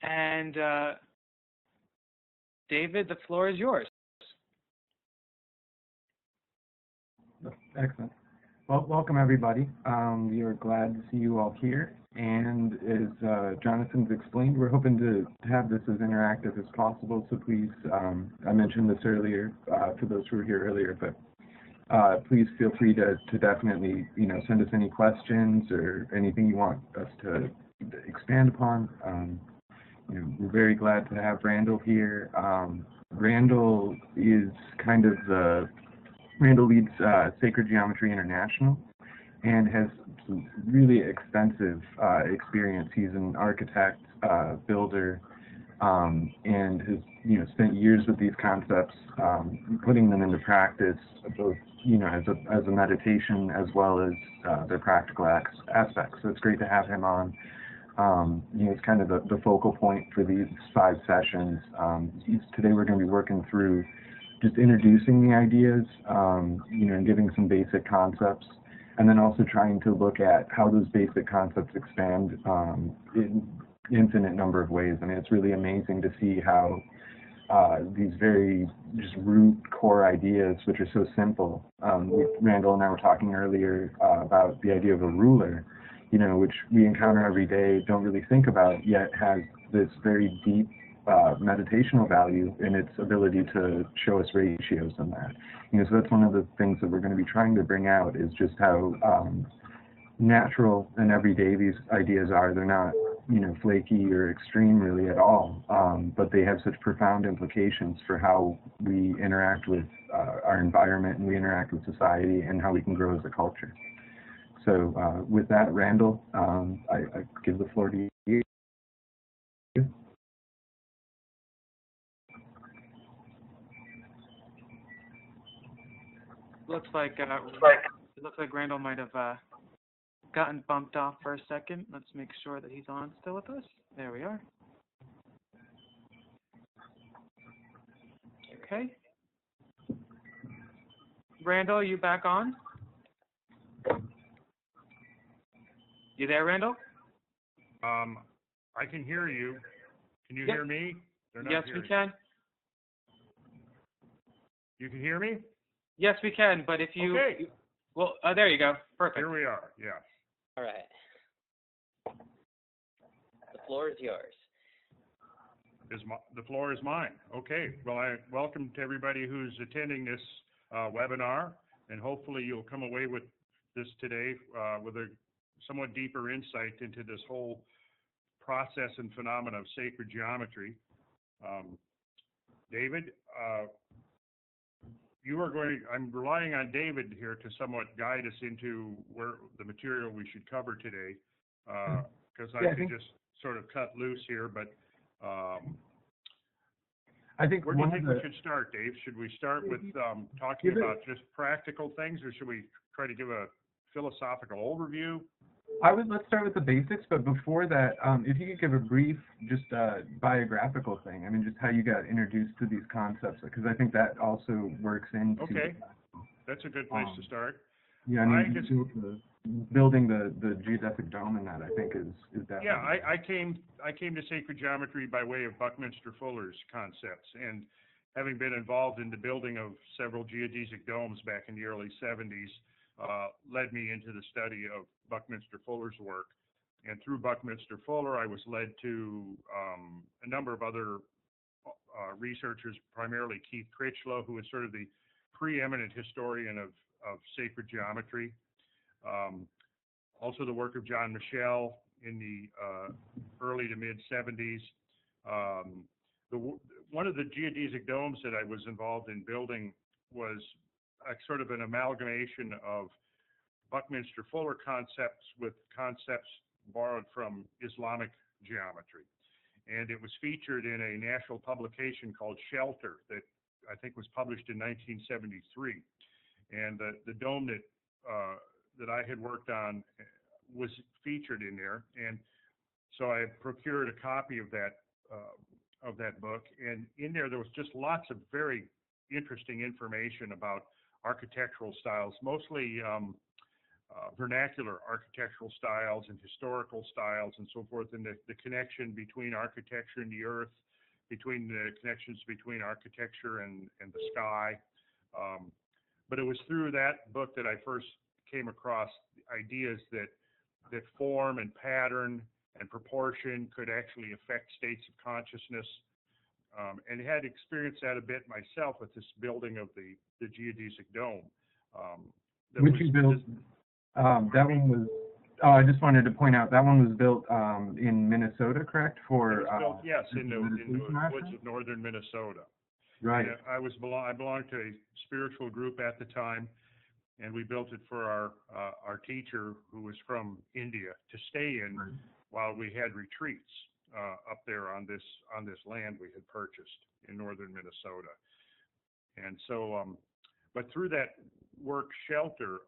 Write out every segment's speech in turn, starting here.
And David, the floor is yours. Excellent. Well, welcome everybody. We are glad to see you all here. And as Jonathan's explained, we're hoping to have this as interactive as possible. So please, I mentioned this earlier for those who were here earlier, but please feel free to definitely, send us any questions or anything you want us to expand upon. We're very glad to have Randall here. Randall is kind of Randall leads Sacred Geometry International and has some really extensive experience. He's an architect, builder, and has spent years with these concepts, putting them into practice, both as a meditation as well as their practical aspects. So it's great to have him on. It's kind of the focal point for these 5 sessions. Today we're going to be working through just introducing the ideas, and giving some basic concepts, and then also trying to look at how those basic concepts expand in infinite number of ways. I mean, it's really amazing to see how these very just root core ideas, which are so simple. Randall and I were talking earlier about the idea of a ruler, which we encounter every day, don't really think about, yet has this very deep meditational value in its ability to show us ratios in that. So that's one of the things that we're going to be trying to bring out, is just how natural and everyday these ideas are. They're not, flaky or extreme really at all, but they have such profound implications for how we interact with our environment, and we interact with society, and how we can grow as a culture. So with that, Randall, I give the floor to you. It looks like Randall might have gotten bumped off for a second. Let's make sure that he's on still with us. There we are. Okay. Randall, are you back on? You there, Randall? I can hear you. Can you hear me? Yes, we can. You can hear me? Yes, we can, but if you... Okay. Well, there you go. Perfect. Here we are, yes. All right. The floor is yours. The floor is mine. Okay. Well, I welcome to everybody who's attending this webinar, and hopefully you'll come away with this today with a somewhat deeper insight into this whole process and phenomena of sacred geometry. David, I'm relying on David here to somewhat guide us into where the material we should cover today, because I could just sort of cut loose here, but I think where do you think we should start, Dave? Should we start with talking about just practical things, or should we try to give a philosophical overview? Let's start with the basics, but before that, if you could give a brief, just biographical thing. I mean, just how you got introduced to these concepts, because I think that also works into. Okay, that's a good place to start. Yeah, building the geodesic dome in that, I think, is definitely. Yeah, I came to sacred geometry by way of Buckminster Fuller's concepts, and having been involved in the building of several geodesic domes back in the early 70s, led me into the study of Buckminster Fuller's work. And through Buckminster Fuller, I was led to a number of other researchers, primarily Keith Critchlow, who is sort of the preeminent historian of sacred geometry. Also the work of John Michel in the early to mid 70s. One of the geodesic domes that I was involved in building was sort of an amalgamation of Buckminster Fuller concepts with concepts borrowed from Islamic geometry. And it was featured in a national publication called Shelter that I think was published in 1973. And the dome that I had worked on was featured in there. And so I procured a copy of that book. And in there was just lots of very interesting information about architectural styles, mostly vernacular architectural styles and historical styles and so forth, and the connection between architecture and the earth, between the connections between architecture and the sky. But it was through that book that I first came across ideas that form and pattern and proportion could actually affect states of consciousness, and had experienced that a bit myself with this building of the geodesic dome. Which you built, that one was, I just wanted to point out, that one was built in Minnesota, correct? For, it was built, yes, in the meditation woods ashram? of northern Minnesota. Right. And I belonged to a spiritual group at the time, and we built it for our teacher, who was from India, to stay in Right. while we had retreats up there on this land we had purchased in northern Minnesota. And so, but through that work shelter,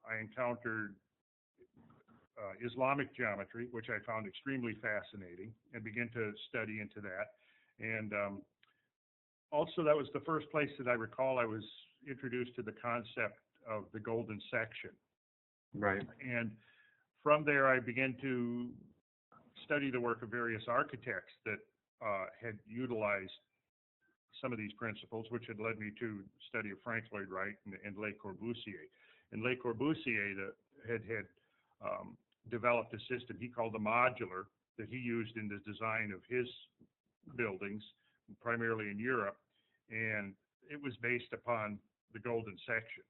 I encountered Islamic geometry, which I found extremely fascinating, and began to study into that. And also, that was the first place that I recall I was introduced to the concept of the golden section. Right. And from there, I began to study the work of various architects that had utilized some of these principles, which had led me to study of Frank Lloyd Wright and Le Corbusier. And Le Corbusier had developed a system he called the modular that he used in the design of his buildings, primarily in Europe, and it was based upon the golden section,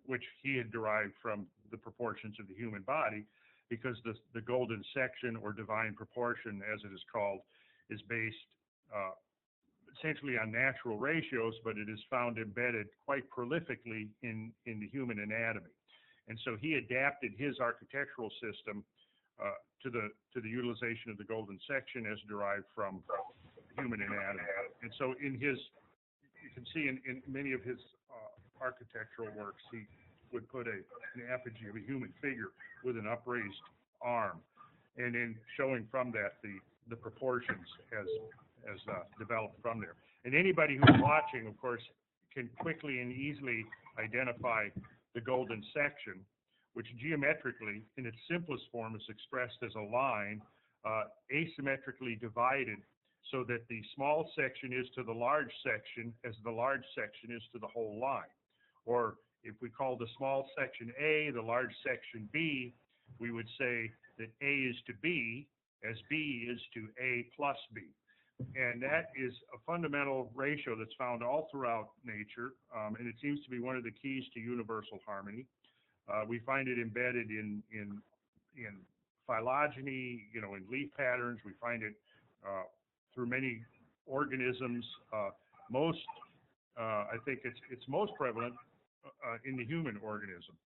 which he had derived from the proportions of the human body, because the golden section, or divine proportion as it is called, is based essentially on natural ratios, but it is found embedded quite prolifically in the human anatomy. And so he adapted his architectural system to the utilization of the golden section as derived from human anatomy. And so you can see in many of his architectural works, he would put an effigy of a human figure with an upraised arm, and then showing from that the proportions as developed from there. And anybody who's watching, of course, can quickly and easily identify the golden section, which geometrically, in its simplest form, is expressed as a line asymmetrically divided, so that the small section is to the large section as the large section is to the whole line. Or if we call the small section A, the large section B, we would say that A is to B as B is to A plus B. And that is a fundamental ratio that's found all throughout nature, and it seems to be one of the keys to universal harmony. We find it embedded in phylogeny, in leaf patterns. We find it through many organisms. I think it's most prevalent in the human organism.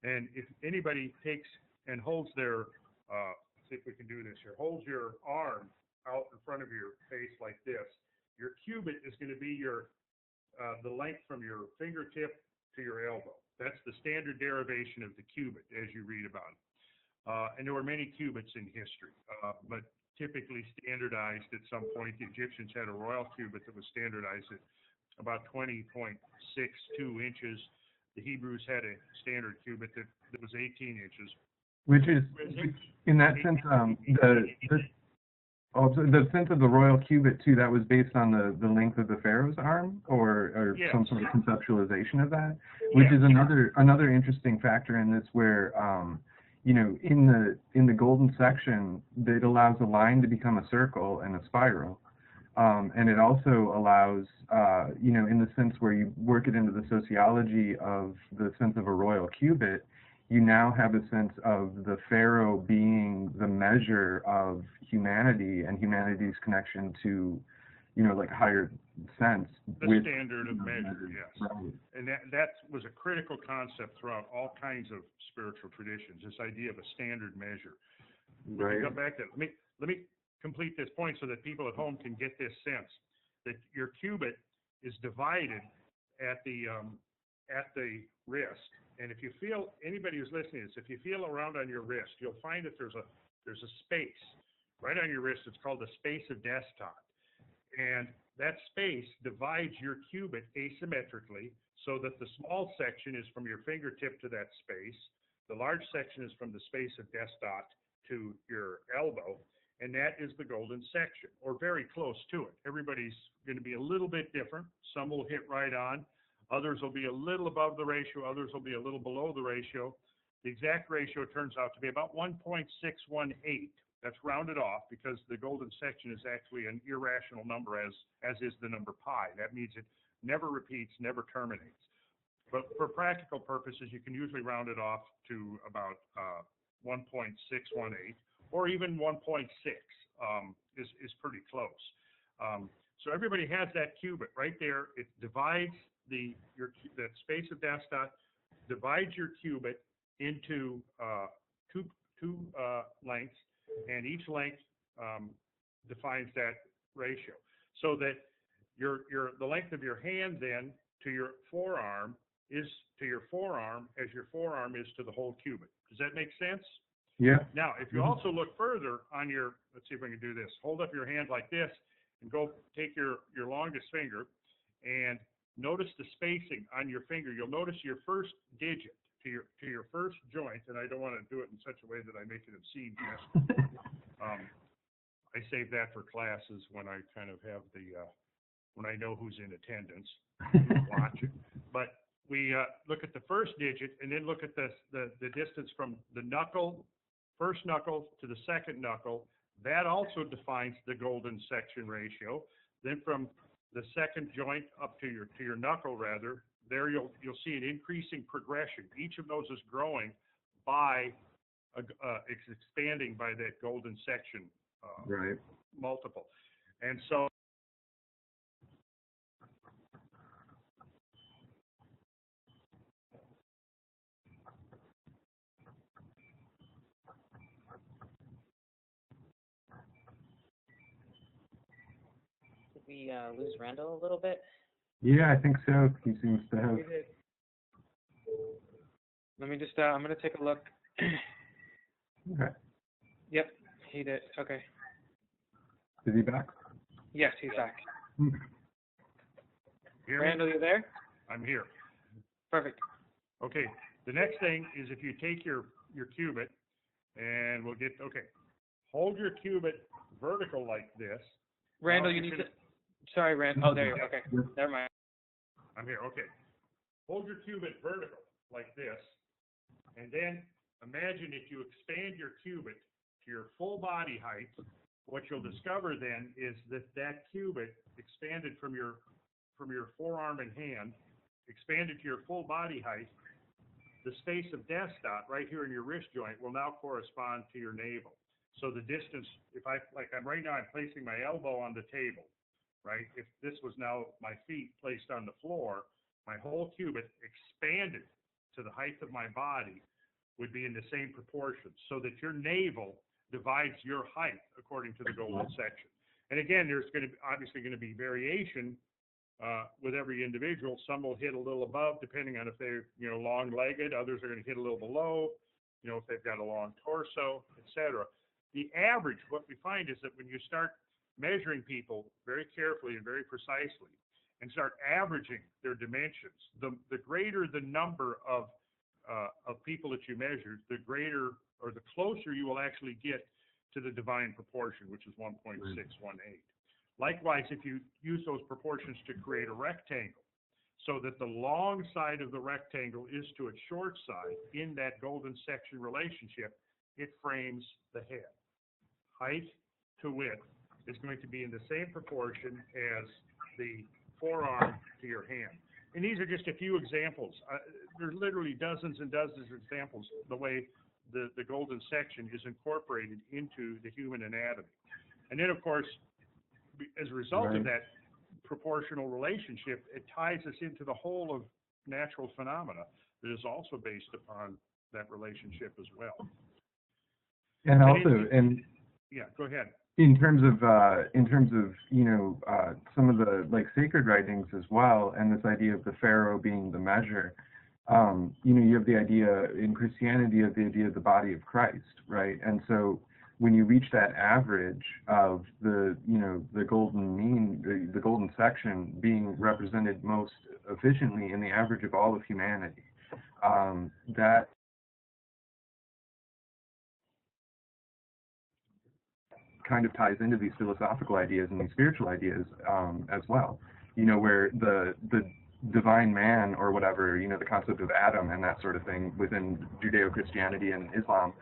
And if anybody takes and holds their, see if we can do this here, holds your arm out in front of your face like this, your cubit is going to be the length from your fingertip to your elbow. That's the standard derivation of the cubit as you read about it. And there were many cubits in history, but typically standardized at some point. The Egyptians had a royal cubit that was standardized at about 20.62 inches. The Hebrews had a standard cubit that was 18 inches. Which is, in that sense, the sense of the royal cubit too, that was based on the length of the pharaoh's arm, or Yes. some sort of conceptualization of that, which is another interesting factor in this, where in the golden section, it allows a line to become a circle and a spiral, and it also allows in the sense where you work it into the sociology of the sense of a royal cubit, you now have a sense of the pharaoh being the measure of humanity and humanity's connection to, like higher sense. The standard of measure, yes. Right. And that was a critical concept throughout all kinds of spiritual traditions, this idea of a standard measure. Right. Come back to let me complete this point so that people at home can get this sense that your cubit is divided at the wrist. And if you feel, anybody who's listening to this, if you feel around on your wrist, you'll find that there's a space right on your wrist. It's called the space of desktop. And that space divides your cubit asymmetrically, so that the small section is from your fingertip to that space, The large section is from the space of desktop to your elbow, and that is the golden section, or very close to it. Everybody's going to be a little bit different. Some will hit right on. Others will be a little above the ratio. Others will be a little below the ratio. The exact ratio turns out to be about 1.618. That's rounded off because the golden section is actually an irrational number, as is the number pi. That means it never repeats, never terminates. But for practical purposes, you can usually round it off to about 1.618, or even 1.6 is pretty close. So everybody has that cubit right there. It divides that space of desktop, divides your cubit into two lengths, and each length defines that ratio. So that the length of your hand then to your forearm is to your forearm as your forearm is to the whole cubit. Does that make sense? Yeah. Now, if you also look further on your, let's see if we can do this. Hold up your hand like this and go take your longest finger and notice the spacing on your finger. You'll notice your first digit to your first joint, and I don't want to do it in such a way that I make it obscene. I save that for classes when I kind of have when I know who's in attendance, who's watching. But we look at the first digit and then look at the distance from the first knuckle to the second knuckle. That also defines the golden section ratio. Then from the second joint up to your knuckle, rather, there you'll see an increasing progression. Each of those is growing by it's expanding by that golden section Right. multiple. And so Did we lose Randall a little bit? Yeah, I think so. He seems to have. Let me just, I'm going to take a look. Okay. Yep, he did. Okay. Is he back? Yes, he's back. hear me? Randall, you there? I'm here. Perfect. Okay, the next thing is if you take your cubit, and we'll get, okay, hold your cubit vertical like this. Randall, Now you you need can- to, sorry, Randall. Oh, there you go. Okay, never mind. I'm here, okay. Hold your cubit vertical like this, and then imagine if you expand your cubit to your full body height, what you'll discover then is that cubit expanded from your forearm and hand, expanded to your full body height. The space of desktop right here in your wrist joint will now correspond to your navel. So the distance, right now I'm placing my elbow on the table, right? If this was now my feet placed on the floor, my whole cubit expanded to the height of my body would be in the same proportion, so that your navel divides your height according to the golden section. And again, there's obviously going to be variation with every individual. Some will hit a little above, depending on if they're long-legged. Others are going to hit a little below, if they've got a long torso, etc. The average, what we find is that when you start measuring people very carefully and very precisely, and start averaging their dimensions, the greater the number of people that you measure, the greater or the closer you will actually get to the divine proportion, which is 1.618. Likewise, if you use those proportions to create a rectangle, so that the long side of the rectangle is to its short side in that golden section relationship, it frames the head. Height to width is going to be in the same proportion as the forearm to your hand. And these are just a few examples. There's literally dozens and dozens of examples the way the golden section is incorporated into the human anatomy. And then, of course, as a result of that proportional relationship, it ties us into the whole of natural phenomena that is also based upon that relationship as well. And also, yeah, go ahead. In terms of some of the sacred writings as well, and this idea of the pharaoh being the measure, you have the idea in Christianity of the idea of the body of Christ, right? And so when you reach that average of the golden mean, the golden section being represented most efficiently in the average of all of humanity, that kind of ties into these philosophical ideas and these spiritual ideas as well. You know, where the divine man or whatever, you know, the concept of Adam and that sort of thing within Judeo-Christianity and Islam,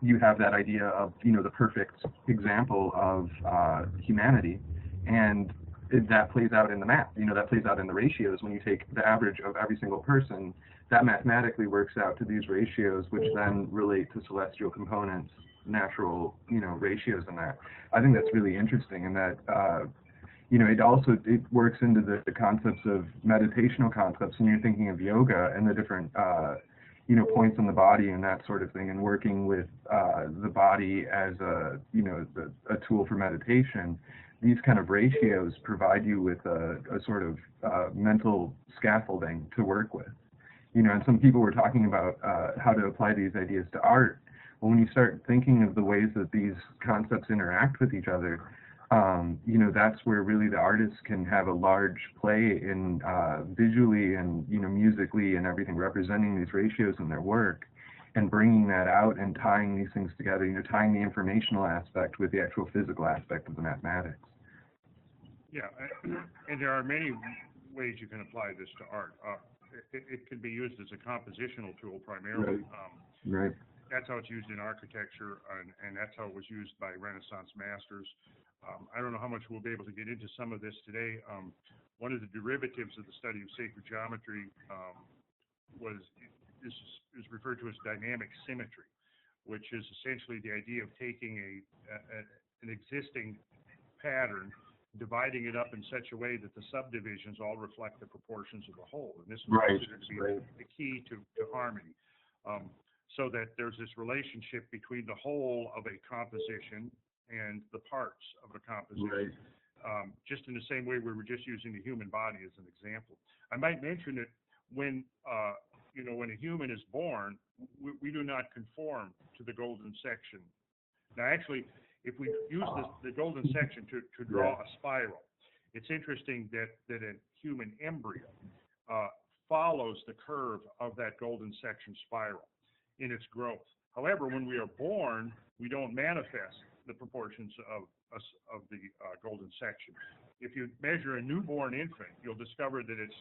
you have that idea of, you know, the perfect example of humanity, and that plays out in the math. You know, that plays out in the ratios. When you take the average of every single person, that mathematically works out to these ratios, which then relate to celestial components, natural, you know, ratios in that. I think that's really interesting, and that you know, it works into the concepts of meditational concepts when you're thinking of yoga and the different you know, points on the body and that sort of thing, and working with the body as a, you know, a tool for meditation. These kind of ratios provide you with a sort of mental scaffolding to work with. You know, and some people were talking about how to apply these ideas to art. Well, when you start thinking of the ways that these concepts interact with each other, you know, that's where really the artist can have a large play in visually and, you know, musically and everything, representing these ratios in their work and bringing that out and tying these things together, you know, tying the informational aspect with the actual physical aspect of the mathematics. Yeah, and there are many ways you can apply this to art. It can be used as a compositional tool primarily. Right. That's how it's used in architecture, and that's how it was used by Renaissance masters. I don't know how much we'll be able to get into some of this today. One of the derivatives of the study of sacred geometry is referred to as dynamic symmetry, which is essentially the idea of taking an existing pattern, dividing it up in such a way that the subdivisions all reflect the proportions of the whole. And this is considered to be the key to harmony. So that there's this relationship between the whole of a composition and the parts of a composition. Just in the same way we were just using the human body as an example. I might mention that when you know, when a human is born, we do not conform to the golden section. Now, actually, if we use the golden section to draw a spiral, it's interesting that a human embryo follows the curve of that golden section spiral in its growth. However, when we are born, we don't manifest the proportions of the golden section. If you measure a newborn infant, you'll discover that its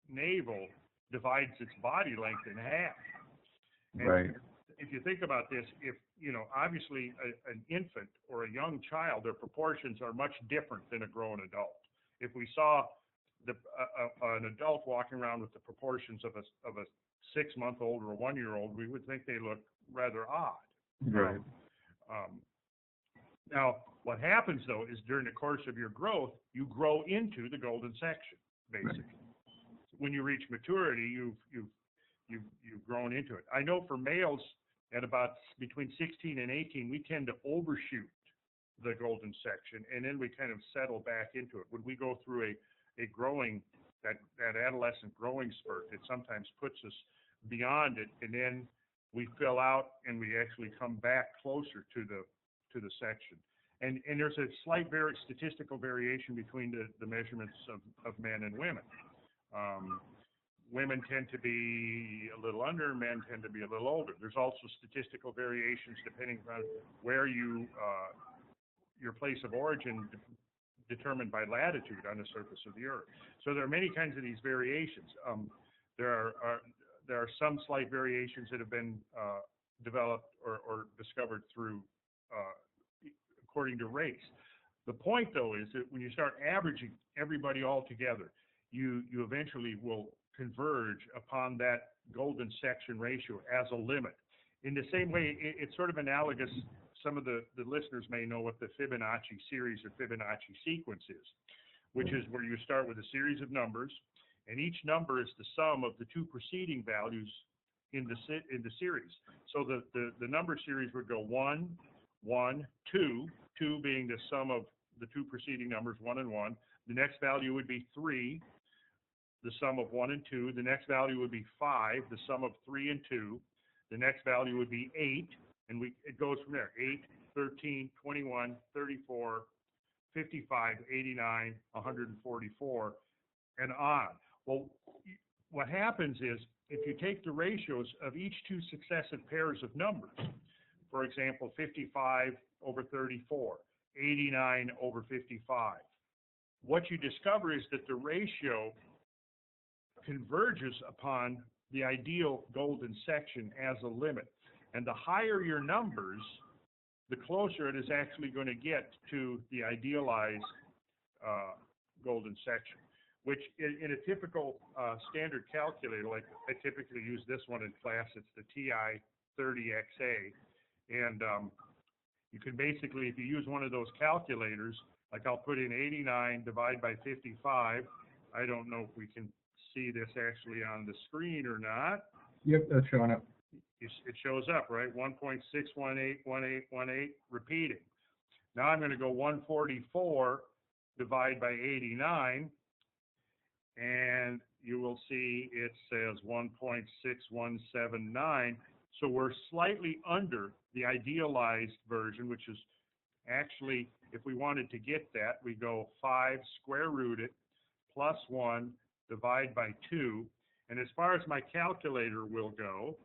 navel divides its body length in half. And if you think about this, if, you know, obviously an infant or a young child, their proportions are much different than a grown adult. If we saw an adult walking around with the proportions of a 6-month-old or a 1-year-old, we would think they look rather odd. Now, what happens though is during the course of your growth, you grow into the golden section, basically. When you reach maturity, you've grown into it. I know for males at about between 16 and 18, we tend to overshoot the golden section, and then we kind of settle back into it. When we go through a growing, that adolescent growing spurt, it sometimes puts us beyond it, and then we fill out and we actually come back closer to the section. And there's a slight statistical variation between the measurements of men and women. Women tend to be a little under, men tend to be a little older. There's also statistical variations depending on where your place of origin determined by latitude on the surface of the Earth. So there are many kinds of these variations. There are some slight variations that have been developed or discovered through according to race. The point, though, is that when you start averaging everybody all together, you eventually will converge upon that golden section ratio as a limit. In the same way, it's sort of analogous. Some of the listeners may know what the Fibonacci series or Fibonacci sequence is, which is where you start with a series of numbers, and each number is the sum of the two preceding values in the series. So the number series would go 1, 1, 2, 2 being the sum of the two preceding numbers, 1 and 1. The next value would be 3, the sum of 1 and 2. The next value would be 5, the sum of 3 and 2. The next value would be 8, and it goes from there. 8, 13, 21, 34, 55, 89, 144, and on. Well, what happens is if you take the ratios of each two successive pairs of numbers, for example, 55 over 34, 89 over 55. What you discover is that the ratio converges upon the ideal golden section as a limit. And the higher your numbers, the closer it is actually going to get to the idealized golden section, which in a typical standard calculator, like I typically use this one in class, it's the TI-30XA. And you can basically, if you use one of those calculators, like I'll put in 89 divide by 55. I don't know if we can see this actually on the screen or not. Yep, that's showing up. It shows up, right? 1.6181818 repeating. Now I'm going to go 144 divide by 89, and you will see it says 1.6179. So we're slightly under the idealized version, which is actually, if we wanted to get that, we go 5 square root it plus 1 divide by 2. And as far as my calculator will go,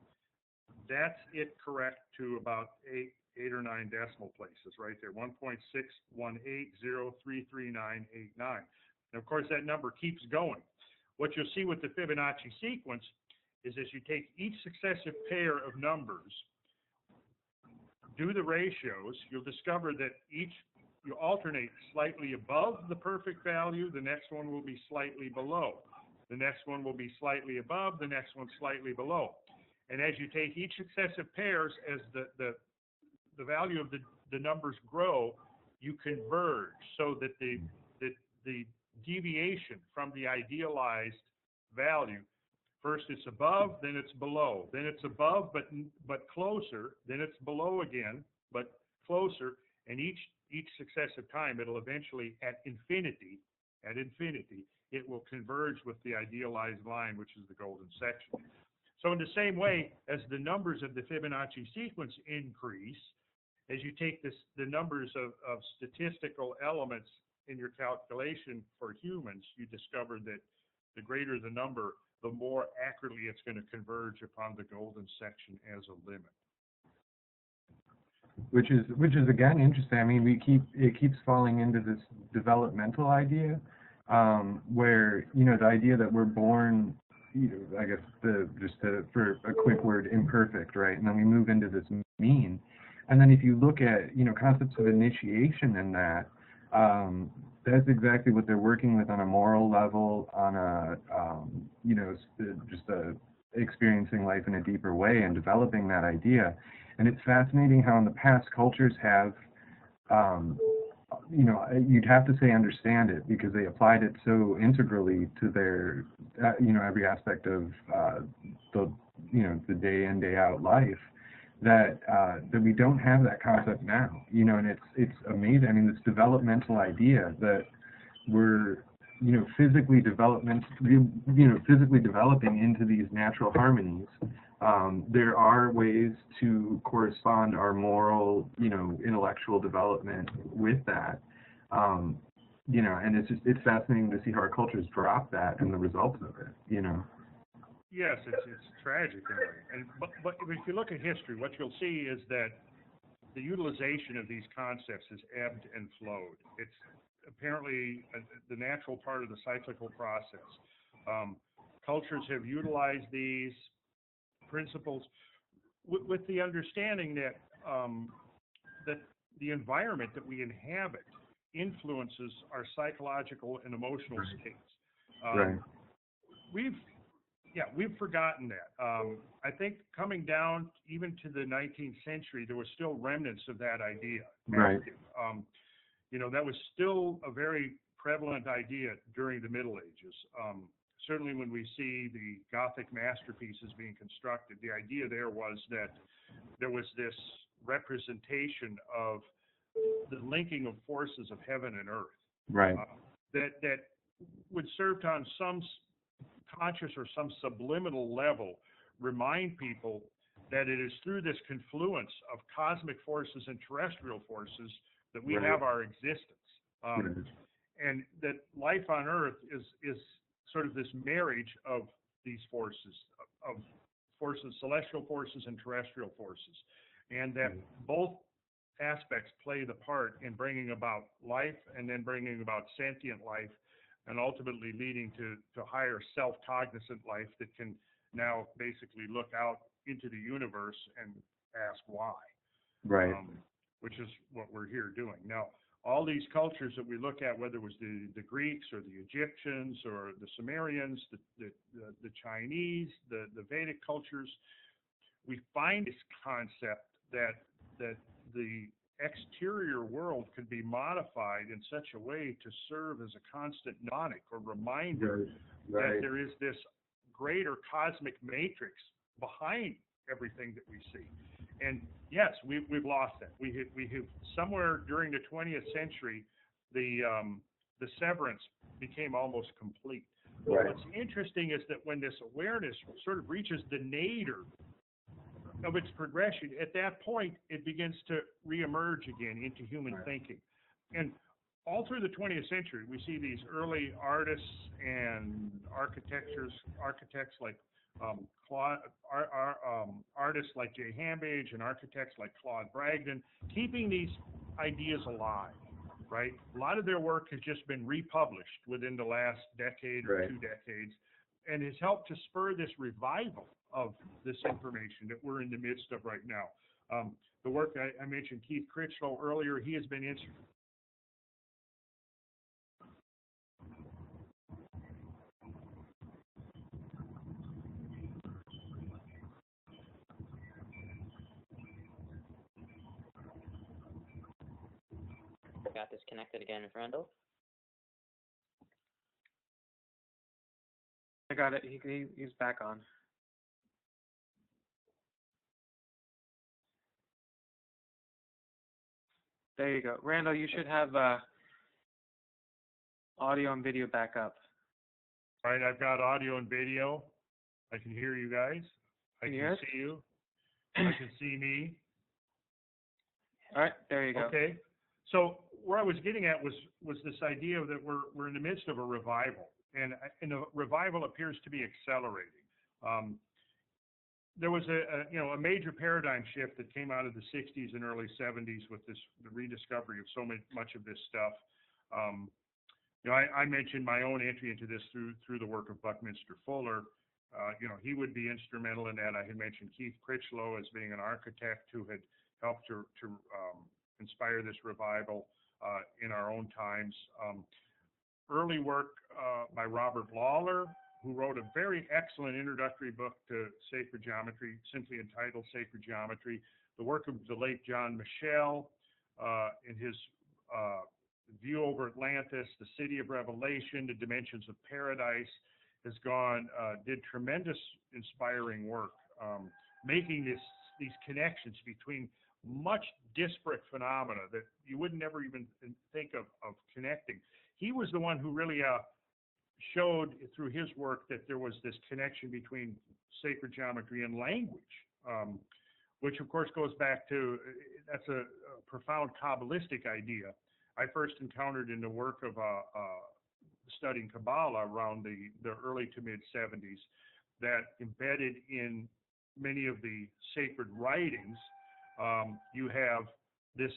that's it correct to about 8 or 9 decimal places right there, 1.618033989. And of course, that number keeps going. What you'll see with the Fibonacci sequence is as you take each successive pair of numbers, do the ratios, you'll discover that you alternate slightly above the perfect value, the next one will be slightly below. The next one will be slightly above, the next one slightly below. And as you take each successive pairs, as the value of the numbers grow, you converge so that the deviation from the idealized value, first it's above, then it's below, then it's above but closer, then it's below again but closer, and each successive time it'll eventually at infinity it will converge with the idealized line, which is the golden section. So in the same way as the numbers of the Fibonacci sequence increase, as you take the numbers of statistical elements in your calculation for humans, you discover that the greater the number, the more accurately it's going to converge upon the golden section as a limit. Which is again interesting. I mean, it keeps falling into this developmental idea, where the idea that we're born, I guess for a quick word, imperfect, right? And then we move into this mean, and then if you look at concepts of initiation in that, that's exactly what they're working with on a moral level, on a experiencing life in a deeper way and developing that idea. And it's fascinating how in the past cultures have, you'd have to say understand it, because they applied it so integrally to their, every aspect of the day in, day out life, that we don't have that concept now. And it's amazing. I mean, this developmental idea that we're physically developing into these natural harmonies. There are ways to correspond our moral, intellectual development with that. And it's fascinating to see how our cultures drop that and the results of it. Yes, it's tragic in a way. But if you look at history, what you'll see is that the utilization of these concepts has ebbed and flowed. It's apparently the natural part of the cyclical process. Cultures have utilized these principles with the understanding that that the environment that we inhabit influences our psychological and emotional states. Right. We've forgotten that. I think coming down even to the 19th century, there were still remnants of that idea. Right. That was still a very prevalent idea during the Middle Ages. Certainly when we see the Gothic masterpieces being constructed, the idea there was that there was this representation of the linking of forces of heaven and earth. Right. That would serve to, on some conscious or some subliminal level, remind people that it is through this confluence of cosmic forces and terrestrial forces that we have our existence. And that life on Earth is sort of this marriage of these forces, celestial forces and terrestrial forces, and that both aspects play the part in bringing about life and then bringing about sentient life and ultimately leading to higher self-cognizant life that can now basically look out into the universe and ask why. Right. Which is what we're here doing. Now, all these cultures that we look at, whether it was the Greeks or the Egyptians or the Sumerians, the Chinese, the Vedic cultures, we find this concept that the exterior world could be modified in such a way to serve as a constant mnemonic or reminder that there is this greater cosmic matrix behind everything that we see. And yes, we've lost that. We have somewhere during the 20th century, the severance became almost complete. Right. What's interesting is that when this awareness sort of reaches the nadir of its progression, at that point, it begins to reemerge again into human thinking. And all through the 20th century, we see these early artists and architects like artists like Jay Hambage and architects like Claude Bragdon, keeping these ideas alive, right? A lot of their work has just been republished within the last decade or 2 decades, and has helped to spur this revival of this information that we're in the midst of right now. The work I mentioned, Keith Critchlow earlier, he has been instrumental. Got disconnected again with Randall. I got it. He's back on. There you go. Randall, you should have audio and video back up. All right, I've got audio and video. I can hear you guys. I can see you. I can see me. All right, there you go. Okay. So where I was getting at was this idea that we're in the midst of a revival, and the revival appears to be accelerating. There was a major paradigm shift that came out of the 60s and early 70s with the rediscovery of so much of this stuff. I mentioned my own entry into this through the work of Buckminster Fuller. He would be instrumental in that. I had mentioned Keith Critchlow as being an architect who had helped to inspire this revival in our own times. Early work by Robert Lawler, who wrote a very excellent introductory book to sacred geometry, simply entitled Sacred Geometry. The work of the late John Michel in his View Over Atlantis, The City of Revelation, The Dimensions of Paradise, did tremendous inspiring work, making these connections between much disparate phenomena that you would never even think of connecting. He was the one who really showed through his work that there was this connection between sacred geometry and language, which of course goes back to, that's a profound Kabbalistic idea. I first encountered in the work of studying Kabbalah around the early to mid 70s, that embedded in many of the sacred writings, you have this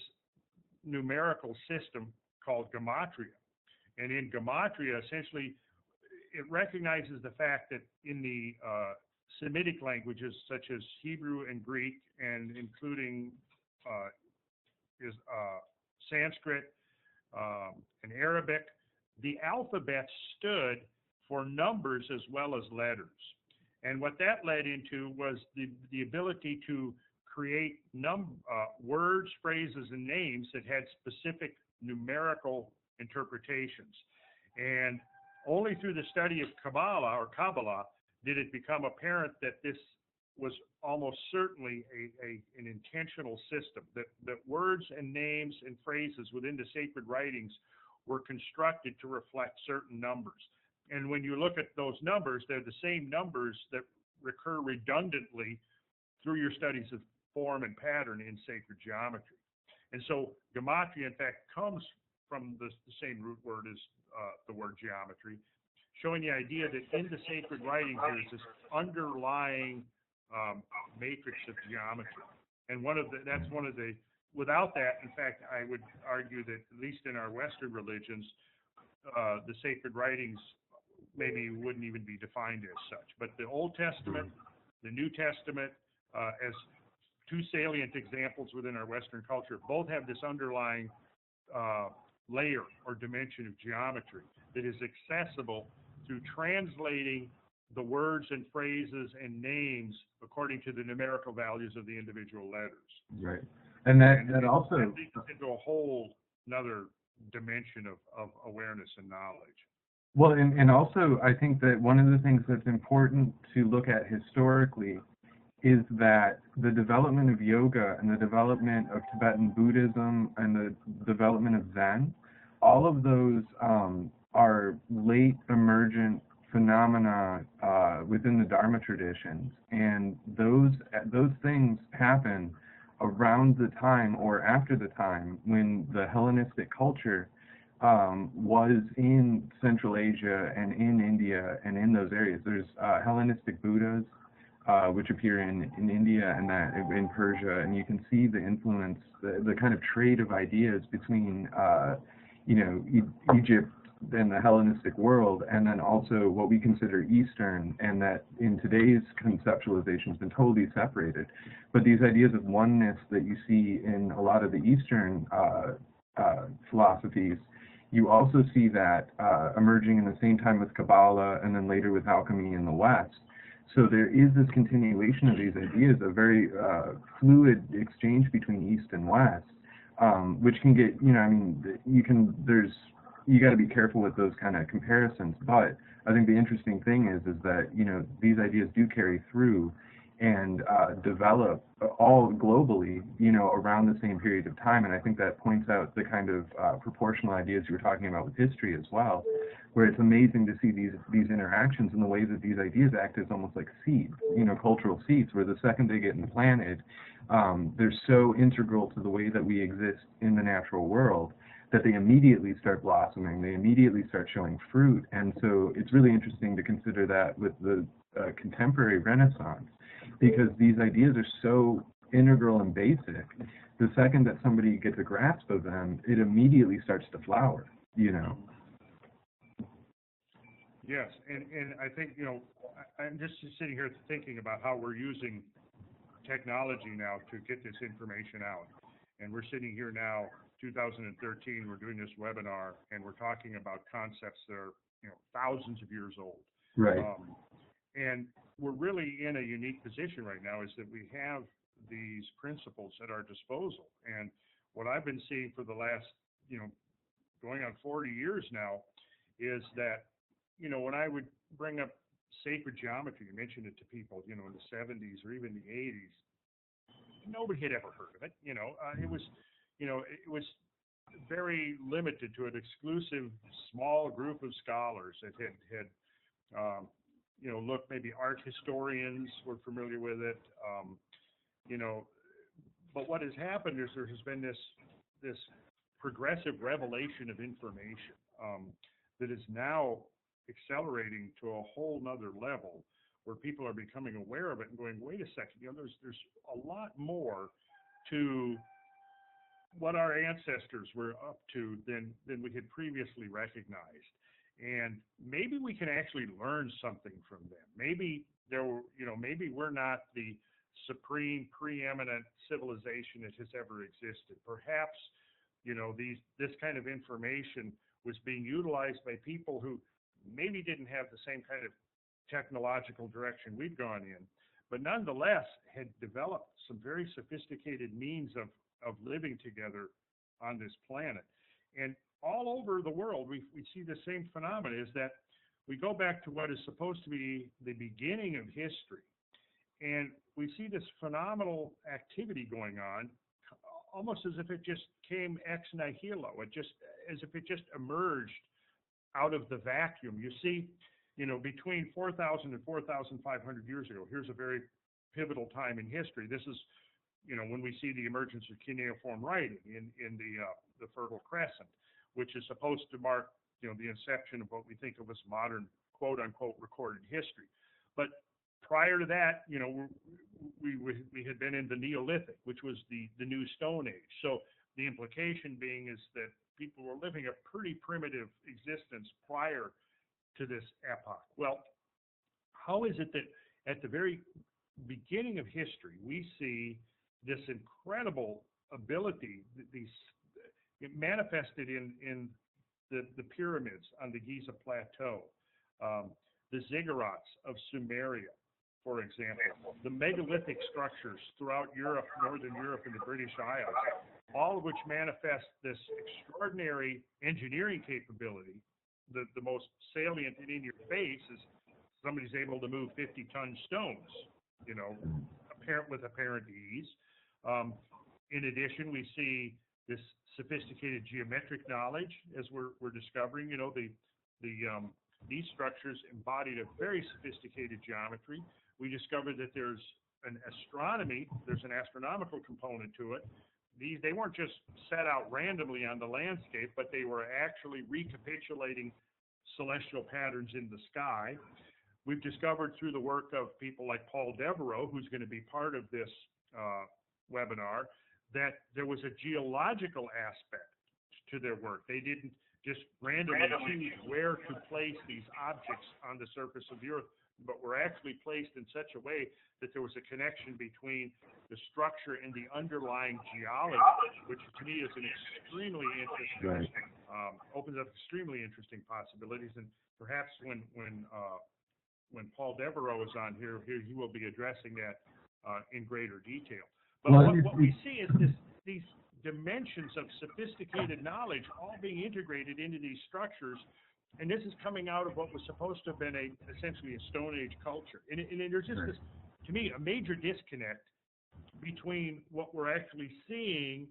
numerical system called gematria. And in gematria, essentially, it recognizes the fact that in the Semitic languages, such as Hebrew and Greek, and including Sanskrit and Arabic, the alphabet stood for numbers as well as letters. And what that led into was the ability to create words, phrases, and names that had specific numerical interpretations. And only through the study of Kabbalah did it become apparent that this was almost certainly an intentional system, that words and names and phrases within the sacred writings were constructed to reflect certain numbers. And when you look at those numbers, they're the same numbers that recur redundantly through your studies of form and pattern in sacred geometry. And so gematria, in fact, comes from the same root word as the word geometry, showing the idea that in the sacred writings there's this underlying matrix of geometry. And that's one of the without that, in fact, I would argue that at least in our Western religions, the sacred writings maybe wouldn't even be defined as such. But the Old Testament, the New Testament, as two salient examples within our Western culture, both have this underlying layer or dimension of geometry that is accessible through translating the words and phrases and names according to the numerical values of the individual letters. Right. And that also leads into a whole another dimension of awareness and knowledge. Well, and also I think that one of the things that's important to look at historically is that the development of yoga and the development of Tibetan Buddhism and the development of Zen, all of those are late emergent phenomena within the Dharma traditions, and those things happen around the time or after the time when the Hellenistic culture was in Central Asia and in India and in those areas. There's Hellenistic Buddhas which appear in India and that in Persia, and you can see the influence, the kind of trade of ideas between Egypt and the Hellenistic world, and then also what we consider Eastern, and that in today's conceptualization has been totally separated. But these ideas of oneness that you see in a lot of the Eastern philosophies, you also see that emerging in the same time with Kabbalah and then later with alchemy in the West. So there is this continuation of these ideas, a very fluid exchange between East and West, which can get, you got to be careful with those kind of comparisons. But I think the interesting thing is that, these ideas do carry through and develop all globally, around the same period of time. And I think that points out the kind of proportional ideas you were talking about with history as well, where it's amazing to see these interactions and the ways that these ideas act as almost like seeds, cultural seeds, where the second they get implanted, they're so integral to the way that we exist in the natural world that they immediately start blossoming, they immediately start showing fruit. And so it's really interesting to consider that with the contemporary Renaissance, because these ideas are so integral and basic. The second that somebody gets a grasp of them, it immediately starts to flower, Yes, and I think, I'm just sitting here thinking about how we're using technology now to get this information out. And we're sitting here now, 2013, we're doing this webinar, and we're talking about concepts that are, thousands of years old. Right. And we're really in a unique position right now, is that we have these principles at our disposal. And what I've been seeing for the last, going on 40 years now, is that, when I would bring up sacred geometry, you mentioned it to people, in the 70s or even the 80s, nobody had ever heard of it. It was very limited to an exclusive small group of scholars that had look, maybe art historians were familiar with it, but what has happened is there has been this progressive revelation of information that is now accelerating to a whole nother level, where people are becoming aware of it and going, wait a second, there's a lot more to what our ancestors were up to than we had previously recognized. And maybe we can actually learn something from them. Maybe maybe we're not the supreme, preeminent civilization that has ever existed. Perhaps, this kind of information was being utilized by people who maybe didn't have the same kind of technological direction we've gone in, but nonetheless had developed some very sophisticated means of living together on this planet. And all over the world, we see the same phenomena, is that we go back to what is supposed to be the beginning of history, and we see this phenomenal activity going on, almost as if it just came ex nihilo, as if it just emerged out of the vacuum. You see, between 4,000 and 4,500 years ago, here's a very pivotal time in history. This is, when we see the emergence of cuneiform writing in the Fertile Crescent, which is supposed to mark, the inception of what we think of as modern, quote unquote, recorded history. But prior to that, you know, we had been in the Neolithic, which was the new Stone Age. So the implication being is that people were living a pretty primitive existence prior to this epoch. Well, how is it that at the very beginning of history, we see this incredible ability, it manifested in the pyramids on the Giza Plateau, the ziggurats of Sumeria, for example, the megalithic structures throughout Europe, Northern Europe, and the British Isles, all of which manifest this extraordinary engineering capability. The most salient and in your face is somebody's able to move 50-ton stones, you know, with apparent ease. In addition, we see this sophisticated geometric knowledge, as we're discovering. You know, these structures embodied a very sophisticated geometry. We discovered that there's an astronomy, there's an astronomical component to it. They weren't just set out randomly on the landscape, but they were actually recapitulating celestial patterns in the sky. We've discovered through the work of people like Paul Devereaux, who's going to be part of this webinar, that there was a geological aspect to their work. They didn't just randomly choose where to place these objects on the surface of the Earth, but were actually placed in such a way that there was a connection between the structure and the underlying geology, which to me is an extremely interesting, opens up extremely interesting possibilities. And perhaps when Paul Devereaux is on here, he will be addressing that in greater detail. But what we see is these dimensions of sophisticated knowledge all being integrated into these structures, and this is coming out of what was supposed to have been essentially a Stone Age culture. And there's just this, to me, a major disconnect between what we're actually seeing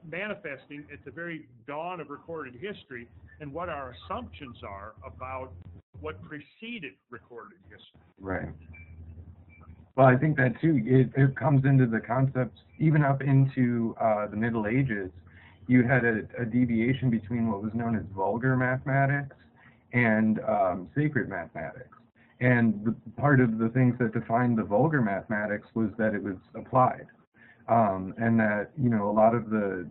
manifesting at the very dawn of recorded history and what our assumptions are about what preceded recorded history. Right. Well, I think that too, it comes into the concepts, even up into the Middle Ages. You had a deviation between what was known as vulgar mathematics and sacred mathematics. And part of the things that defined the vulgar mathematics was that it was applied. And that, you know, a lot of the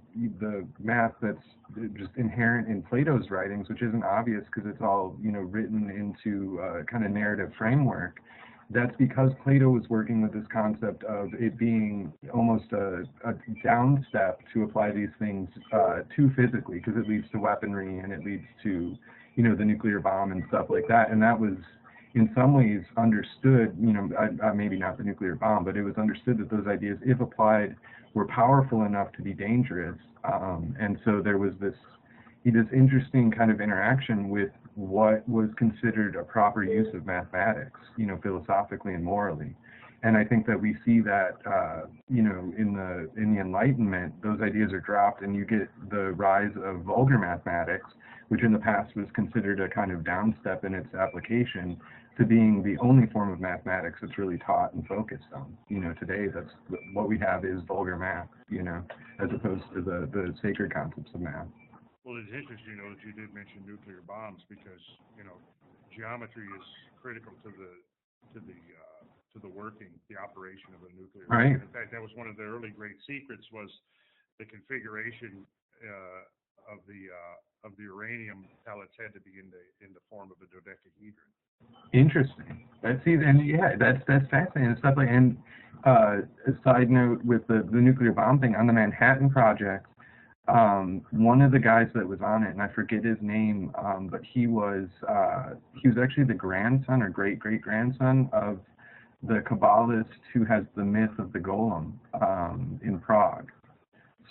math that's just inherent in Plato's writings, which isn't obvious because it's all, you know, written into a kind of narrative framework, that's because Plato was working with this concept of it being almost a down step to apply these things too physically, because it leads to weaponry and it leads to, you know, the nuclear bomb and stuff like that. And that was, in some ways, understood, you know, maybe not the nuclear bomb, but it was understood that those ideas, if applied, were powerful enough to be dangerous. And so there was this interesting kind of interaction with what was considered a proper use of mathematics, you know, philosophically and morally. And I think that we see that, you know, in the Enlightenment, those ideas are dropped, and you get the rise of vulgar mathematics, which in the past was considered a kind of downstep in its application, to being the only form of mathematics that's really taught and focused on. You know, today that's what we have is vulgar math, you know, as opposed to the sacred concepts of math. Well, it's interesting, you know, that you did mention nuclear bombs, because, you know, geometry is critical to the working, the operation of a nuclear bomb. In fact, that was one of the early great secrets, was the configuration of the uranium pellets had to be in the form of a dodecahedron. Interesting. That's fascinating stuff. Like, and a side note with the nuclear bomb thing on the Manhattan Project. One of the guys that was on it, and I forget his name, but he was actually the grandson or great-great-grandson of the Kabbalist who has the myth of the golem in Prague.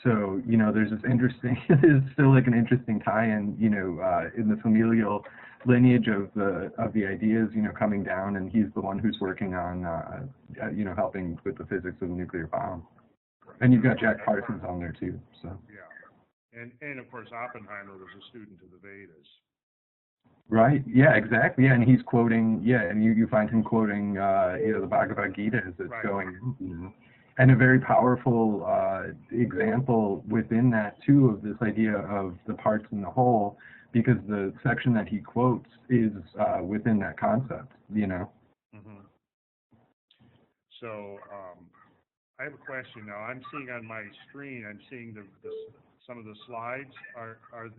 So, you know, there's this interesting, there's still like an interesting tie-in, you know, in the familial lineage of the ideas, you know, coming down, and he's the one who's working on, you know, helping with the physics of the nuclear bomb. And you've got Jack Parsons on there too, so. Yeah. And of course, Oppenheimer was a student of the Vedas. Right. Yeah. Exactly. Yeah. And he's quoting. Yeah. And you find him quoting. You know, the Bhagavad Gita as it's going. You know, and a very powerful example within that too of this idea of the parts in the whole, because the section that he quotes is within that concept. You know. Mm-hmm. So I have a question now. I'm seeing on my screen, I'm seeing some of the slides. Are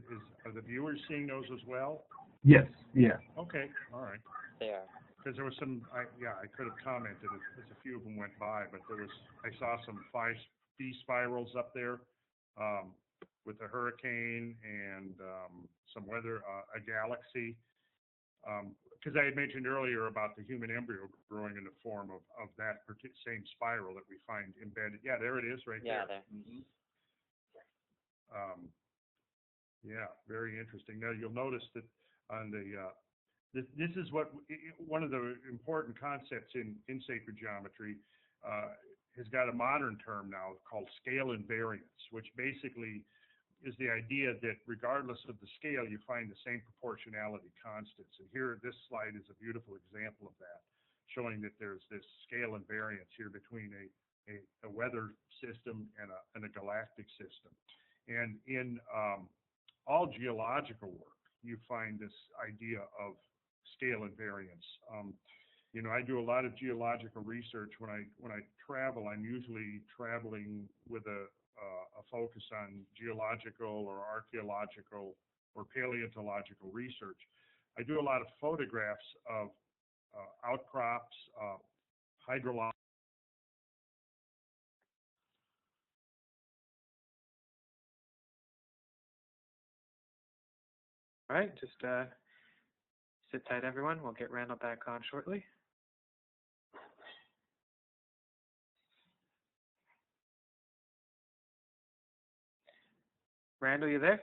the viewers seeing those as well? Yes, yeah. Okay, all right. They are. Because there was some, I could have commented as a few of them went by, but I saw some 5D spirals up there with a hurricane and some weather, a galaxy. Because I had mentioned earlier about the human embryo growing in the form of that same spiral that we find embedded. Yeah, there it is right there. Yeah, there. Mm-hmm. Yeah, very interesting. Now you'll notice that on this is one of the important concepts in sacred geometry has got a modern term now called scale invariance, which basically is the idea that regardless of the scale, you find the same proportionality constants. And here, this slide is a beautiful example of that, showing that there's this scale invariance here between a weather system and a galactic system. And in all geological work, you find this idea of scale invariance. You know, I do a lot of geological research. When I travel, I'm usually traveling with a focus on geological or archaeological or paleontological research. I do a lot of photographs of outcrops, hydrological. All right, just sit tight, everyone. We'll get Randall back on shortly. Randall, you there?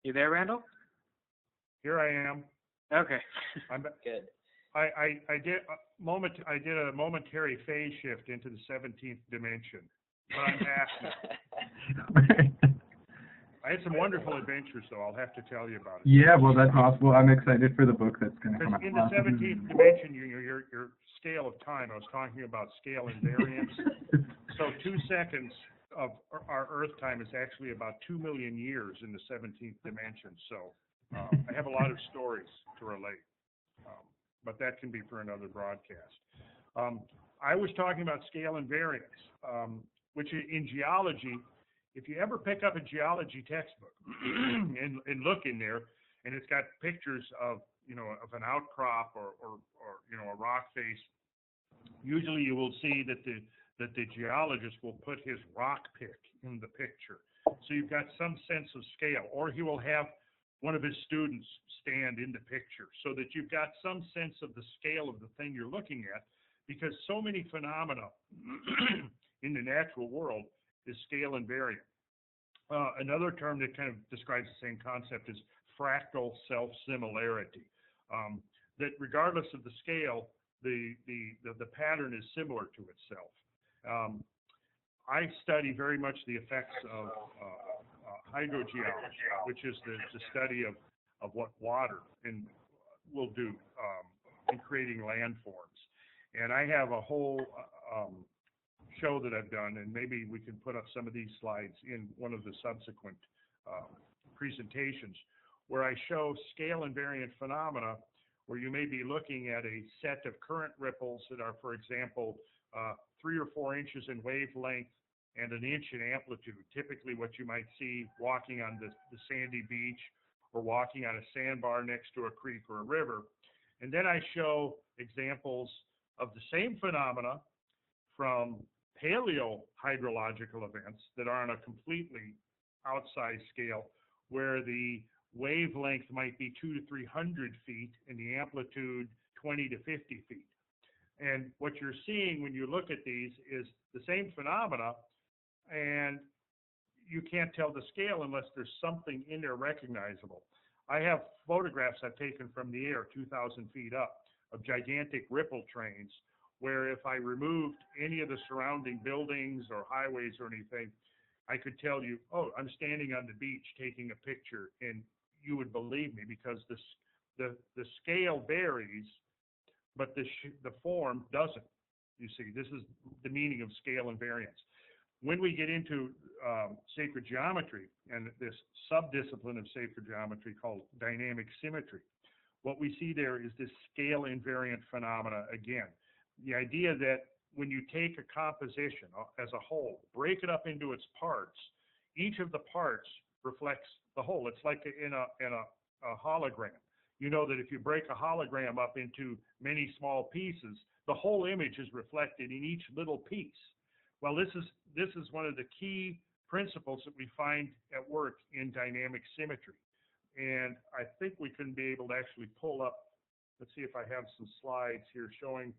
You there, Randall? Here I am. Okay. I'm Good. I did a momentary phase shift into the 17th dimension, but I'm back now. I had some wonderful adventures, though. I'll have to tell you about it. Yeah, well, that's awesome. I'm excited for the book that's going to come out. In the 17th dimension, your scale of time, I was talking about scale invariance. So 2 seconds of our Earth time is actually about 2 million years in the 17th dimension. So I have a lot of stories to relate, but that can be for another broadcast. I was talking about scale invariance, which in geology, if you ever pick up a geology textbook and look in there, and it's got pictures of an outcrop or a rock face, usually you will see that the geologist will put his rock pick in the picture. So you've got some sense of scale, or he will have one of his students stand in the picture so that you've got some sense of the scale of the thing you're looking at, because so many phenomena in the natural world is scale invariant. Another term that kind of describes the same concept is fractal self-similarity. That regardless of the scale, the pattern is similar to itself. I study very much the effects of hydrogeology, which is the study of what water will do in creating landforms. And I have a whole show that I've done, and maybe we can put up some of these slides in one of the subsequent presentations, where I show scale invariant phenomena where you may be looking at a set of current ripples that are, for example, 3 or 4 inches in wavelength and 1 inch in amplitude, typically what you might see walking on the sandy beach or walking on a sandbar next to a creek or a river. And then I show examples of the same phenomena from paleohydrological events that are on a completely outside scale, where the wavelength might be 200 to 300 feet and the amplitude 20 to 50 feet. And what you're seeing when you look at these is the same phenomena, and you can't tell the scale unless there's something in there recognizable. I have photographs I've taken from the air, 2,000 feet up, of gigantic ripple trains, where if I removed any of the surrounding buildings or highways or anything, I could tell you, oh, I'm standing on the beach taking a picture, and you would believe me, because the scale varies, but the form doesn't. You see, this is the meaning of scale invariance. when we get into sacred geometry and this subdiscipline of sacred geometry called dynamic symmetry, what we see there is this scale invariant phenomena again. The idea that when you take a composition as a whole, break it up into its parts, each of the parts reflects the whole. It's like in a hologram. You know that if you break a hologram up into many small pieces, the whole image is reflected in each little piece. Well, this is one of the key principles that we find at work in dynamic symmetry. And I think we can be able to actually pull up, let's see if I have some slides here showing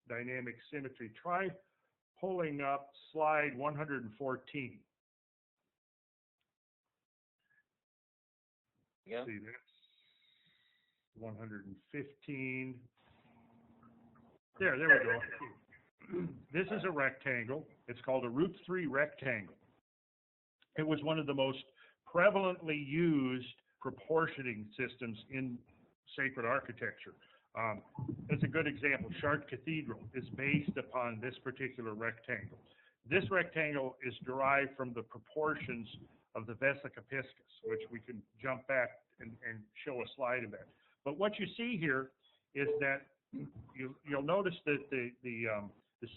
dynamic symmetry. Try pulling up slide 114. Yeah. See, that's 115. There we go. This is a rectangle. It's called a root 3 rectangle. It was one of the most prevalently used proportioning systems in sacred architecture. It's a good example. Chartres Cathedral is based upon this particular rectangle. This rectangle is derived from the proportions of the Vesica Piscis, which we can jump back and show a slide of that. But what you see here is that you'll notice that the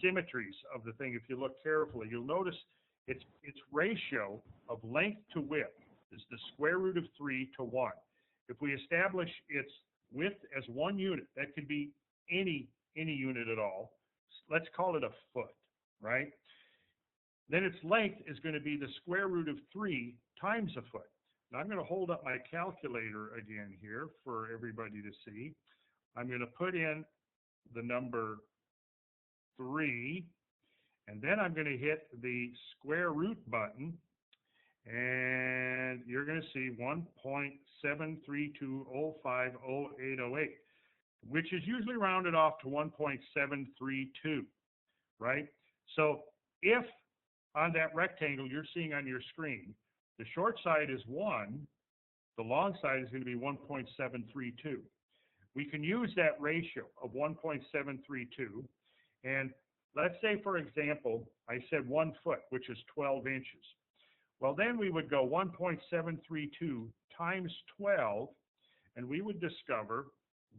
symmetries of the thing, if you look carefully, you'll notice its ratio of length to width is the square root of 3 to 1. If we establish its width as 1 unit, that could be any unit at all. Let's call it a foot, right? Then its length is going to be the square root of 3 times a foot. Now I'm going to hold up my calculator again here for everybody to see. I'm going to put in the number 3, and then I'm going to hit the square root button, and you're going to see 1.732050808, which is usually rounded off to 1.732, right? So if on that rectangle you're seeing on your screen, the short side is 1, the long side is going to be 1.732. We can use that ratio of 1.732, and let's say, for example, I said 1 foot, which is 12 inches. Well, then we would go 1.732 times 12, and we would discover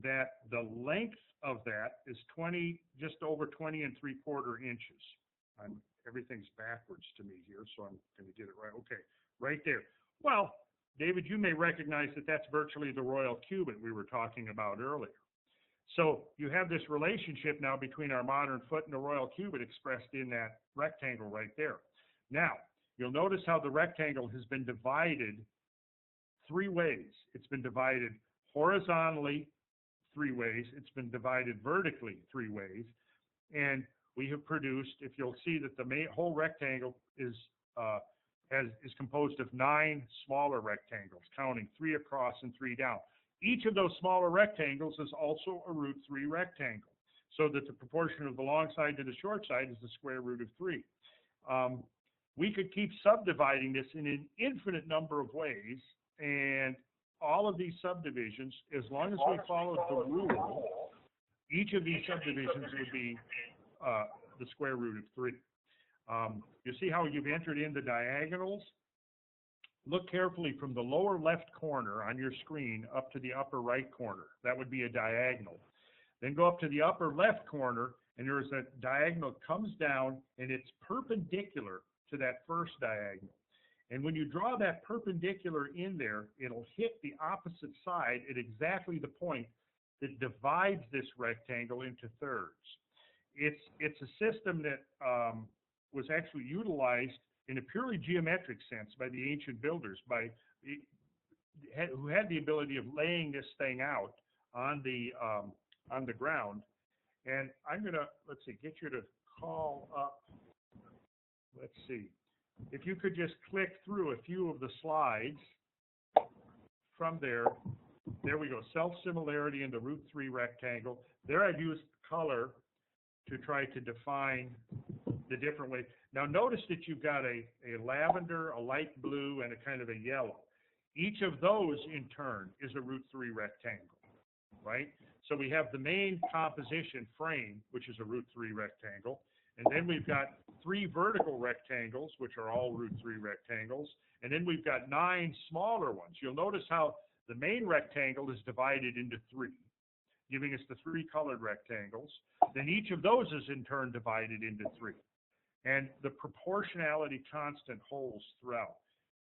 that the length of that is just over 20 3/4 inches. Everything's backwards to me here, so I'm going to get it right. Okay, right there. Well, David, you may recognize that that's virtually the royal cubit we were talking about earlier. So you have this relationship now between our modern foot and the royal cubit expressed in that rectangle right there. Now, you'll notice how the rectangle has been divided 3 ways. It's been divided horizontally 3 ways. It's been divided vertically 3 ways. And we have produced, if you'll see that the whole rectangle is composed of 9 smaller rectangles, counting 3 across and 3 down. Each of those smaller rectangles is also a root 3 rectangle, so that the proportion of the long side to the short side is the square root of 3. We could keep subdividing this in an infinite number of ways, and all of these subdivisions, as long as we followed the rule, each of these subdivisions would be the square root of 3. You see how you've entered in the diagonals? Look carefully from the lower left corner on your screen up to the upper right corner. That would be a diagonal. Then go up to the upper left corner, and there's a diagonal that comes down, and it's perpendicular to that first diagonal. And when you draw that perpendicular in there, it'll hit the opposite side at exactly the point that divides this rectangle into thirds. It's a system that was actually utilized in a purely geometric sense by the ancient builders, who had the ability of laying this thing out on the ground. And I'm gonna, let's see, get you to call up. Let's see, if you could just click through a few of the slides from there. There we go. Self-similarity in the root 3 rectangle. There I've used color to try to define the different ways. Now notice that you've got a lavender, a light blue, and a kind of a yellow. Each of those in turn is a root 3 rectangle, right? So we have the main composition frame, which is a root 3 rectangle. And then we've got 3 vertical rectangles, which are all root 3 rectangles. And then we've got 9 smaller ones. You'll notice how the main rectangle is divided into 3, giving us the 3 colored rectangles. Then each of those is in turn divided into 3. And the proportionality constant holds throughout.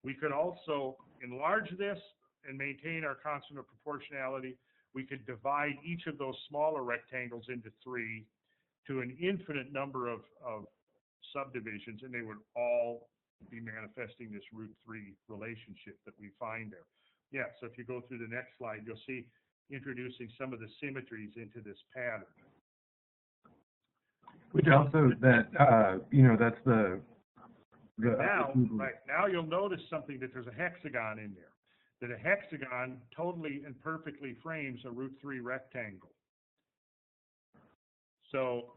We could also enlarge this and maintain our constant of proportionality. We could divide each of those smaller rectangles into 3 to an infinite number of subdivisions, and they would all be manifesting this root 3 relationship that we find there. Yeah, so if you go through the next slide, you'll see introducing some of the symmetries into this pattern. Which also, that, you know, that's the now you'll notice something, that there's a hexagon in there. That a hexagon totally and perfectly frames a root 3 rectangle. So,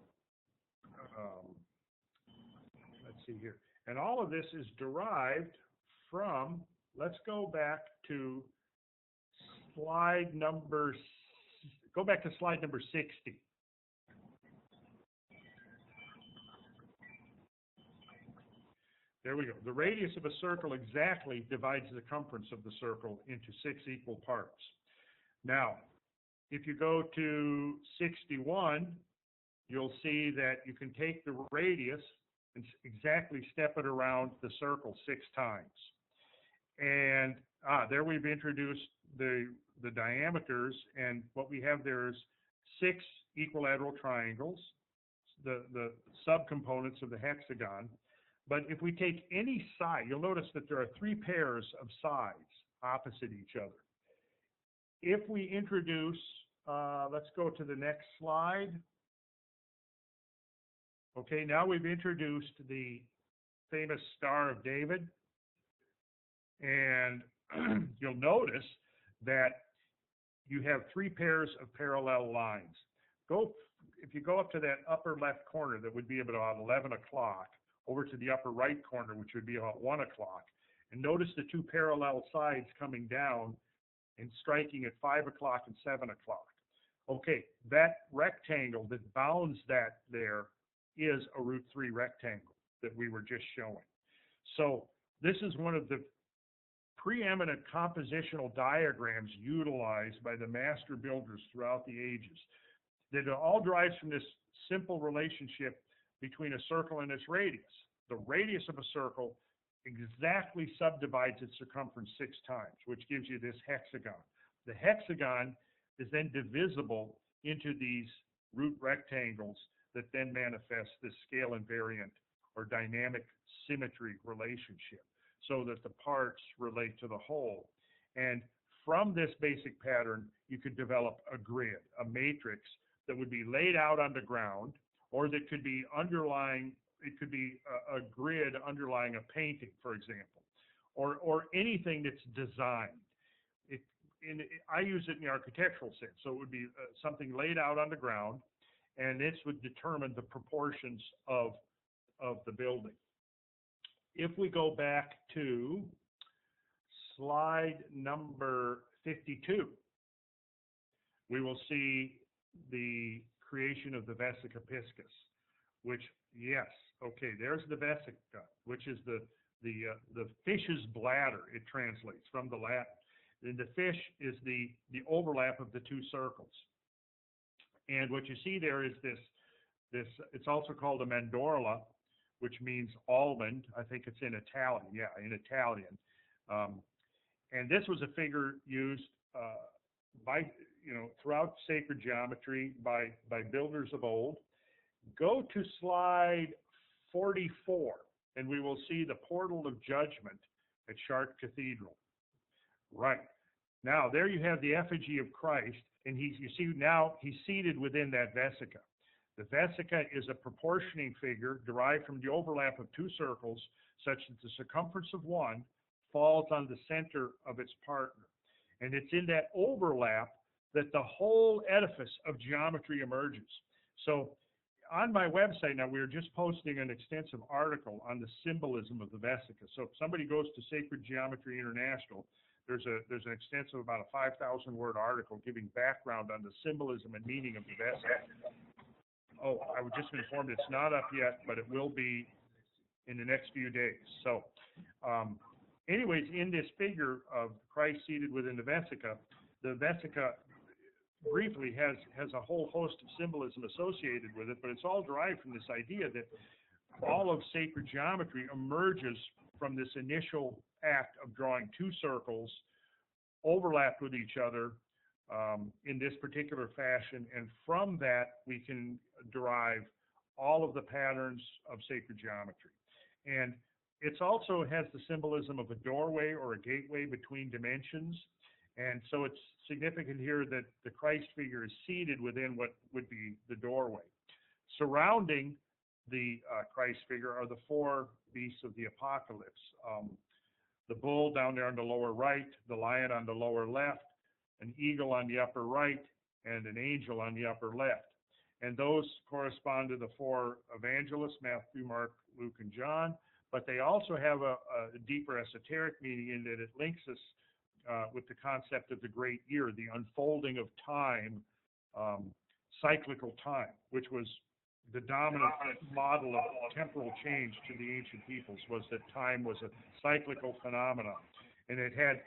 let's see here. And all of this is derived from, let's go back to slide number 60. There we go. The radius of a circle exactly divides the circumference of the circle into 6 equal parts. Now, if you go to 61, you'll see that you can take the radius and exactly step it around the circle 6 times. And there we've introduced the diameters, and what we have there is 6 equilateral triangles, the subcomponents of the hexagon. But if we take any side, you'll notice that there are 3 pairs of sides opposite each other. If we introduce, let's go to the next slide. Okay, now we've introduced the famous Star of David. And you'll notice that you have 3 pairs of parallel lines. If you go up to that upper left corner, that would be about 11 o'clock, over to the upper right corner, which would be about 1 o'clock, and notice the 2 parallel sides coming down and striking at 5 o'clock and 7 o'clock. Okay, that rectangle that bounds that there is a root 3 rectangle that we were just showing. So this is one of the preeminent compositional diagrams utilized by the master builders throughout the ages. That it all derives from this simple relationship between a circle and its radius. The radius of a circle exactly subdivides its circumference 6 times, which gives you this hexagon. The hexagon is then divisible into these root rectangles that then manifest this scale invariant or dynamic symmetry relationship, so that the parts relate to the whole. And from this basic pattern, you could develop a grid, a matrix that would be laid out on the ground, or that could be underlying, it could be a grid underlying a painting, for example, or anything that's designed. I use it in the architectural sense, so it would be something laid out on the ground, and this would determine the proportions of the building. If we go back to slide number 52, we will see the creation of the vesica piscis, which, yes, okay, there's the vesica, which is the fish's bladder, it translates from the Latin. And the fish is the overlap of the 2 circles. And what you see there is this, it's also called a mandorla, which means almond. I think it's in Italian. Yeah, in Italian. And this was a figure used by, throughout sacred geometry by builders of old. Go to slide 44, and we will see the portal of judgment at Chartres Cathedral. Right. Now, there you have the effigy of Christ, and you see now he's seated within that vesica. The vesica is a proportioning figure derived from the overlap of 2 circles, such that the circumference of one falls on the center of its partner. And it's in that overlap that the whole edifice of geometry emerges. So on my website now, we are just posting an extensive article on the symbolism of the vesica. So if somebody goes to Sacred Geometry International, there's an extensive, about a 5,000-word article giving background on the symbolism and meaning of the vesica. I was just informed it's not up yet, but it will be in the next few days. So, anyways, in this figure of Christ seated within the vesica briefly has a whole host of symbolism associated with it, but it's all derived from this idea that all of sacred geometry emerges from this initial act of drawing two circles overlapped with each other in this particular fashion, and from that we can derive all of the patterns of sacred geometry. And it also has the symbolism of a doorway or a gateway between dimensions, and so it's significant here that the Christ figure is seated within what would be the doorway. Surrounding the Christ figure are the four beasts of the apocalypse. The bull down there on the lower right, the lion on the lower left, an eagle on the upper right, and an angel on the upper left. And those correspond to the four evangelists, Matthew, Mark, Luke, and John, but they also have a deeper esoteric meaning in that it links us with the concept of the great year, the unfolding of time, cyclical time, which was the dominant model of temporal change to the ancient peoples, was that time was a cyclical phenomenon, and it had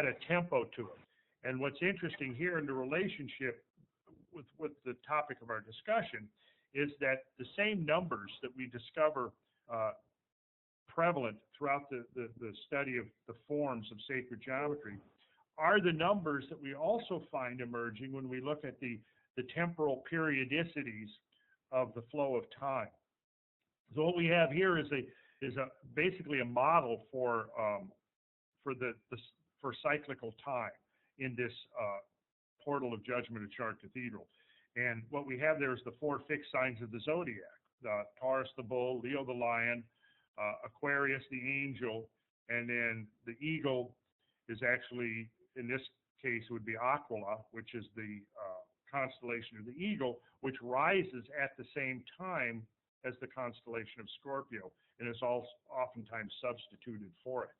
a tempo to it. And what's interesting here in the relationship with the topic of our discussion is that the same numbers that we discover prevalent throughout the study of the forms of sacred geometry are the numbers that we also find emerging when we look at the temporal periodicities of the flow of time. So what we have here is basically a model for cyclical time in this portal of judgment at Chartres Cathedral. And what we have there is the four fixed signs of the zodiac: Taurus the bull, Leo the lion, Aquarius the angel, and then the eagle is actually, in this case, would be Aquila, which is the constellation of the eagle, which rises at the same time as the constellation of Scorpio, and is also oftentimes substituted for it.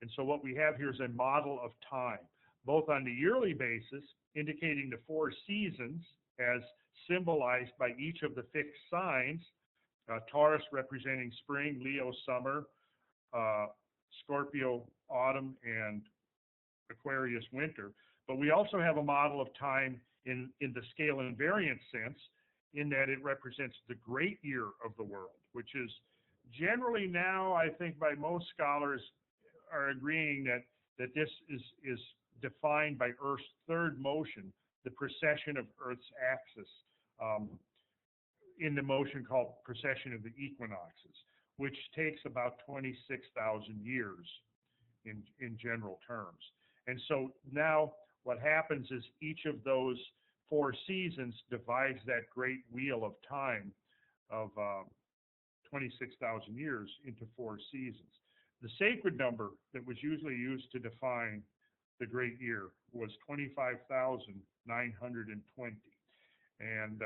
And so what we have here is a model of time, both on the yearly basis, indicating the four seasons as symbolized by each of the fixed signs, Taurus representing spring, Leo summer, Scorpio autumn, and Aquarius winter. But we also have a model of time in the scale invariant sense, in that it represents the great year of the world, which is generally now, I think by most scholars are agreeing that this is defined by Earth's third motion, the precession of Earth's axis, in the motion called precession of the equinoxes, which takes about 26,000 years in general terms. And so now what happens is each of those four seasons divides that great wheel of time of 26,000 years into four seasons. The sacred number that was usually used to define the great year was 25,920. And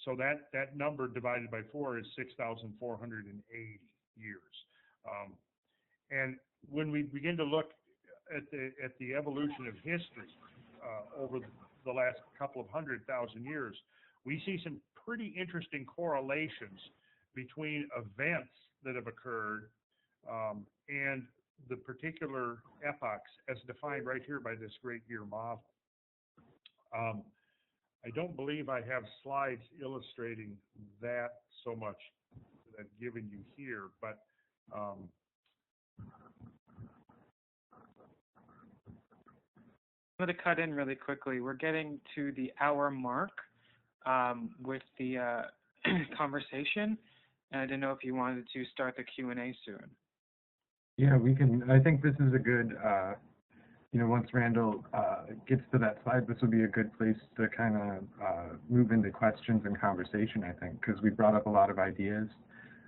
so that number divided by 4 is 6,480 years. And when we begin to look at the evolution of history over the last couple of 100,000 years, we see some pretty interesting correlations between events that have occurred and the particular epochs as defined right here by this great year model. I don't believe I have slides illustrating that so much that I've given you here, but I'm going to cut in really quickly. We're getting to the hour mark with the conversation, and I didn't know if you wanted to start the Q&A soon. Yeah, we can. I think this is a good, once Randall gets to that slide, this would be a good place to kind of move into questions and conversation, I think, because we brought up a lot of ideas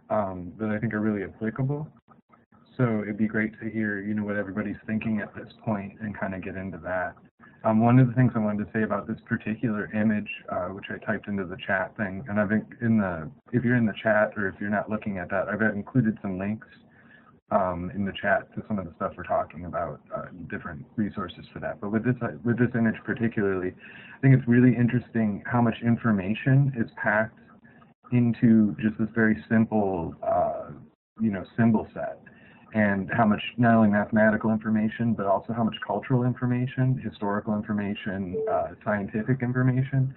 that I think are really applicable. So it'd be great to hear, what everybody's thinking at this point and kind of get into that. One of the things I wanted to say about this particular image, which I typed into the chat thing, and if you're in the chat or if you're not looking at that, I've included some links in the chat to some of the stuff we're talking about, different resources for that. But with this image particularly, I think it's really interesting how much information is packed into just this very simple, symbol set, and how much not only mathematical information, but also how much cultural information, historical information, scientific information.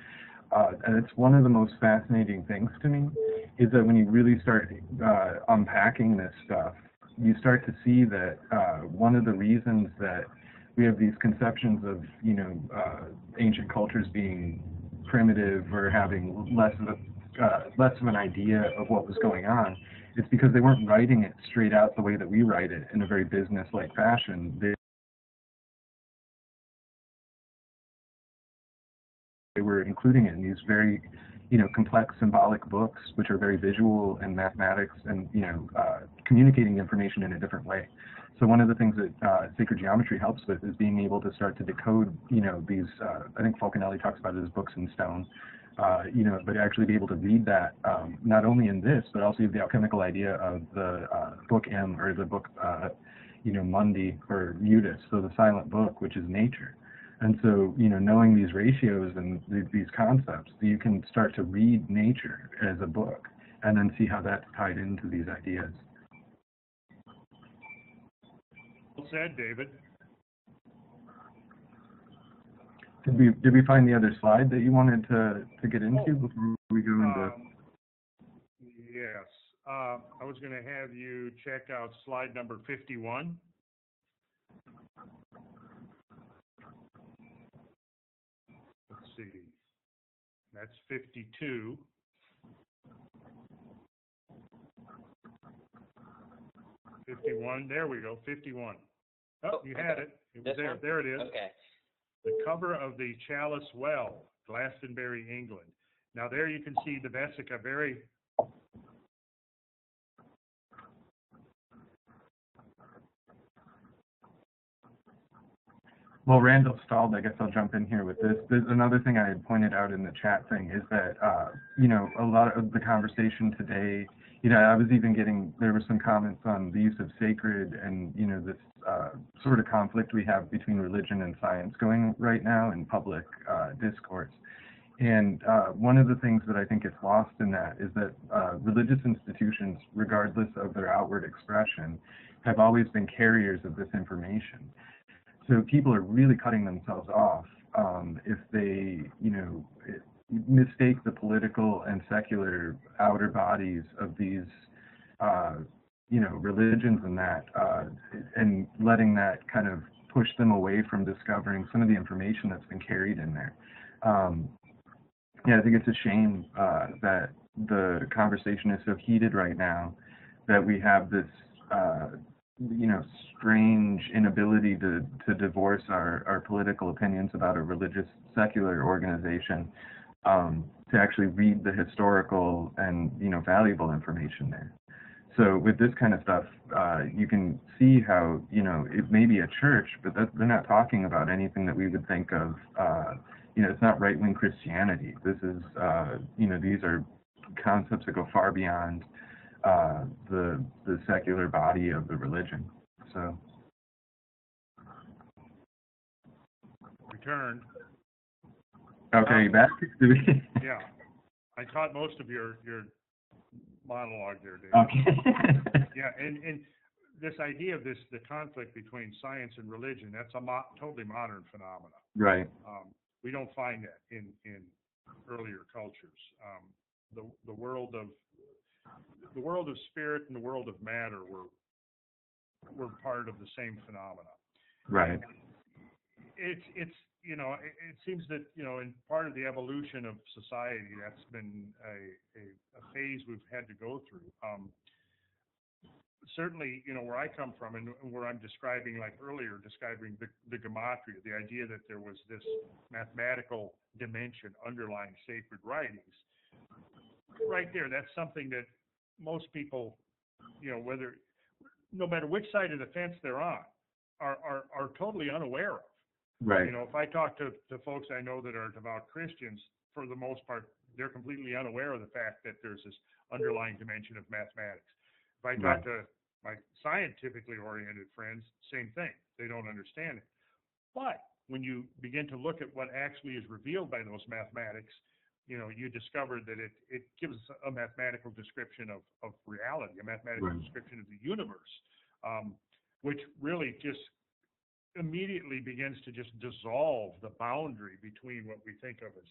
And it's one of the most fascinating things to me is that when you really start unpacking this stuff, you start to see that one of the reasons that we have these conceptions of, ancient cultures being primitive or having less of an idea of what was going on, it's because they weren't writing it straight out the way that we write it in a very business-like fashion. They were including it in these very, complex symbolic books, which are very visual and mathematics and, communicating information in a different way. So one of the things that sacred geometry helps with is being able to start to decode, these, I think Falconelli talks about it as books in stone, but actually be able to read that, not only in this, but also the alchemical idea of the book M, or the book, Mundi, or Mutus, so the silent book, which is nature. And so, knowing these ratios and these concepts, you can start to read nature as a book and then see how that's tied into these ideas. Well said, David. Did we find the other slide that you wanted to get into before we go into? Yes. I was going to have you check out slide number 51. Let's see. That's 52. 51. There we go. 51. Oh, you had it. It was there. One? There it is. Okay. The cover of the Chalice Well, Glastonbury, England. Now there you can see the Vesica very. Well, Randall stalled. I guess I'll jump in here with this. There's another thing I had pointed out in the chat thing is that, a lot of the conversation today, I was even there were some comments on the use of sacred and, this sort of conflict we have between religion and science going right now in public discourse. And one of the things that I think gets lost in that is that religious institutions, regardless of their outward expression, have always been carriers of this information. So people are really cutting themselves off if they, mistake the political and secular outer bodies of these, religions and that, and letting that kind of push them away from discovering some of the information that's been carried in there. I think it's a shame that the conversation is so heated right now that we have this, strange inability to divorce our political opinions about a religious secular organization to actually read the historical and valuable information there. So with this kind of stuff, you can see how it may be a church, but they're not talking about anything that we would think of. It's not right-wing Christianity. This is these are concepts that go far beyond the secular body of the religion. So Returned. okay, back. Yeah, I caught most of your monologue there, David. Okay. Yeah, and this idea of the conflict between science and religion, that's a totally modern phenomenon. Right. We don't find that in earlier cultures. The world of spirit and the world of matter were part of the same phenomena. Right. It's it seems that in part of the evolution of society, that's been a phase we've had to go through. Certainly, where I come from and where I'm describing, like earlier, describing the gematria, the idea that there was this mathematical dimension underlying sacred writings. Right there, that's something that most people, no matter which side of the fence they're on, are totally unaware of. Right. If I talk to folks I know that are devout Christians, for the most part, they're completely unaware of the fact that there's this underlying dimension of mathematics. If I talk to my scientifically oriented friends, same thing. They don't understand it. But when you begin to look at what actually is revealed by those mathematics, you discovered that it gives a mathematical description of reality, a mathematical Right. description of the universe, which really just immediately begins to just dissolve the boundary between what we think of as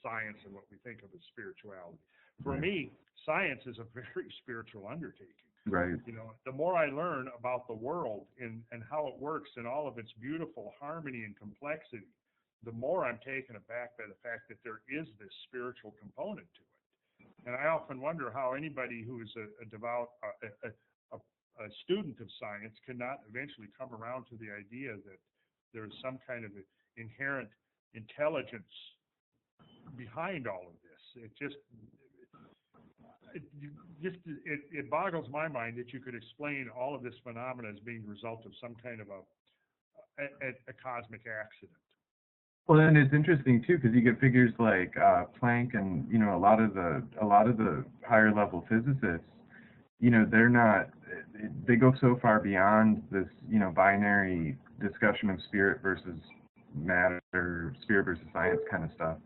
science and what we think of as spirituality. For Right. me, science is a very spiritual undertaking. Right. The more I learn about the world and how it works and all of its beautiful harmony and complexity, the more I'm taken aback by the fact that there is this spiritual component to it. And I often wonder how anybody who is a devout, a student of science cannot eventually come around to the idea that there is some kind of inherent intelligence behind all of this. It boggles my mind that you could explain all of this phenomena as being the result of some kind of a cosmic accident. Well, and it's interesting too because you get figures like Planck and a lot of the higher level physicists. They go so far beyond this binary discussion of spirit versus matter, spirit versus science kind of stuff,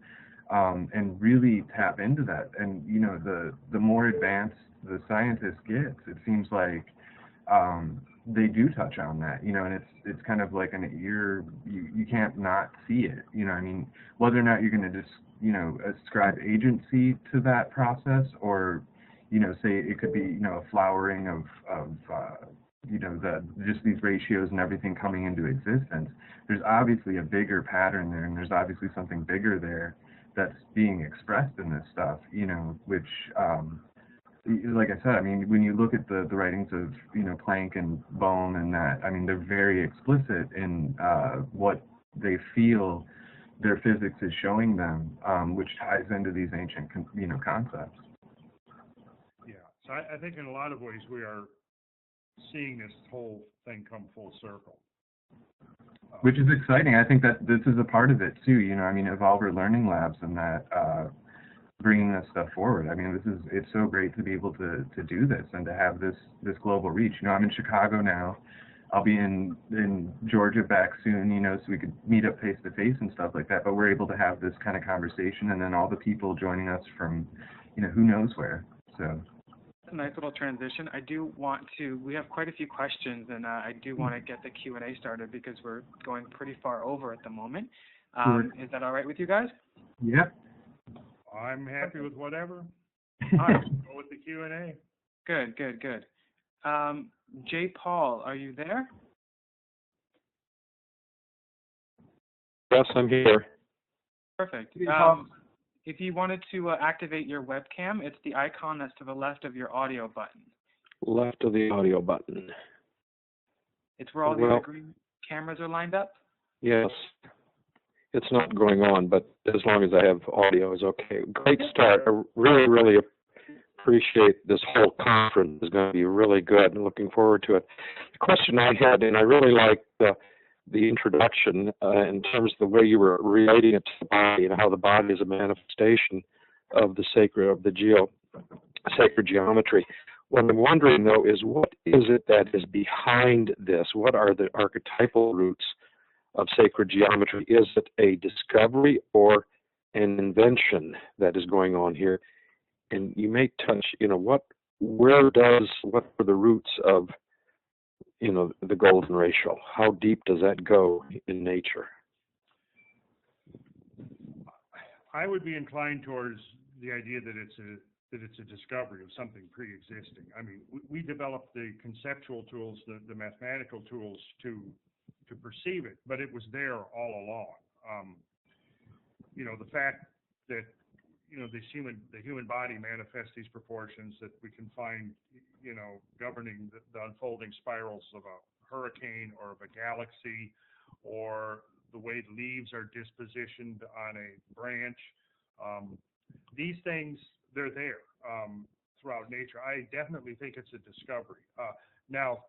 and really tap into that. And the more advanced the scientist gets, it seems like they do touch on that, and it's kind of like you can't not see it, I mean, whether or not you're going to just, ascribe agency to that process or, say it could be, a flowering of just these ratios and everything coming into existence. There's obviously a bigger pattern there, and there's obviously something bigger there that's being expressed in this stuff, which, like I said, I mean, when you look at the writings of, Planck and Bohm and that, I mean, they're very explicit in what they feel their physics is showing them, which ties into these ancient, concepts. Yeah. So I think in a lot of ways we are seeing this whole thing come full circle. Which is exciting. I think that this is a part of it too, I mean, Evolver Learning Labs and that, bringing this stuff forward. I mean, it's so great to be able to do this and to have this global reach. I'm in Chicago now. I'll be in Georgia back soon, so we could meet up face to face and stuff like that. But we're able to have this kind of conversation, and then all the people joining us from, who knows where. So. A nice little transition. We have quite a few questions, and I do want to get the Q&A started because we're going pretty far over at the moment. Is that all right with you guys? Yeah. I'm happy with whatever. All right. Go with the Q&A. Good. J. Paul, are you there? Yes, I'm here. Perfect. If you wanted to activate your webcam, it's the icon that's to the left of your audio button. Left of the audio button. It's where all the other green cameras are lined up? Yes. It's not going on, but as long as I have audio is okay. Great start. I really, really appreciate this whole conference. It's going to be really good and looking forward to it. The question I had, and I really liked the introduction in terms of the way you were relating it to the body and how the body is a manifestation of the sacred geometry. What I'm wondering, though, is what is it that is behind this? What are the archetypal roots of sacred geometry? Is it a discovery or an invention that is going on here? And you may touch, what are the roots of, the golden ratio? How deep does that go in nature? I would be inclined towards the idea that it's a discovery of something pre-existing. I mean, we developed the conceptual tools, the mathematical tools to perceive it, but it was there all along. The fact that the human body manifests these proportions that we can find, governing the unfolding spirals of a hurricane or of a galaxy, or the way the leaves are dispositioned on a branch. These things, they're there throughout nature. I definitely think it's a discovery. Now,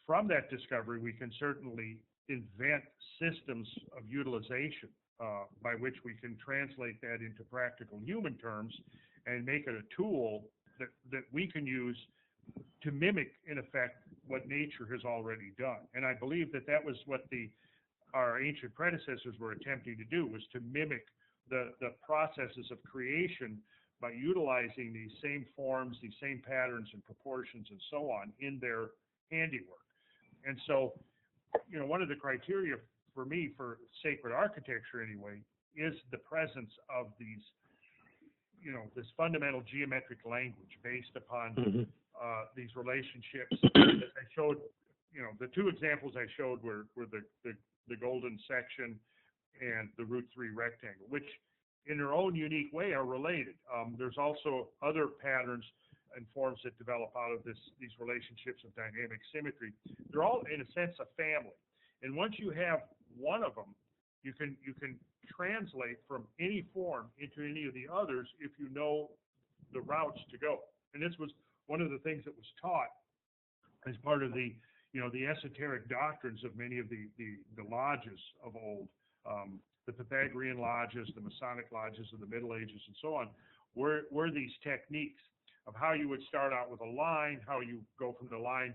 from that discovery, we can certainly invent systems of utilization by which we can translate that into practical human terms and make it a tool that we can use to mimic, in effect, what nature has already done. And I believe that was what our ancient predecessors were attempting to do, was to mimic the processes of creation by utilizing these same forms, these same patterns and proportions and so on in their handiwork. And so, you know, one of the criteria for me for sacred architecture anyway is the presence of these, you know, this fundamental geometric language based upon these relationships. As I showed, you know, the two examples I showed were the golden section and the root 3 rectangle, which in their own unique way are related. There's also other patterns and forms that develop out of these relationships of dynamic symmetry. They're all, in a sense, a family. And once you have one of them, you can translate from any form into any of the others if you know the routes to go. And this was one of the things that was taught as part of the, you know, the esoteric doctrines of many of the lodges of old, the Pythagorean lodges, the Masonic lodges of the Middle Ages, and so on, were these techniques of how you would start out with a line, how you go from the line,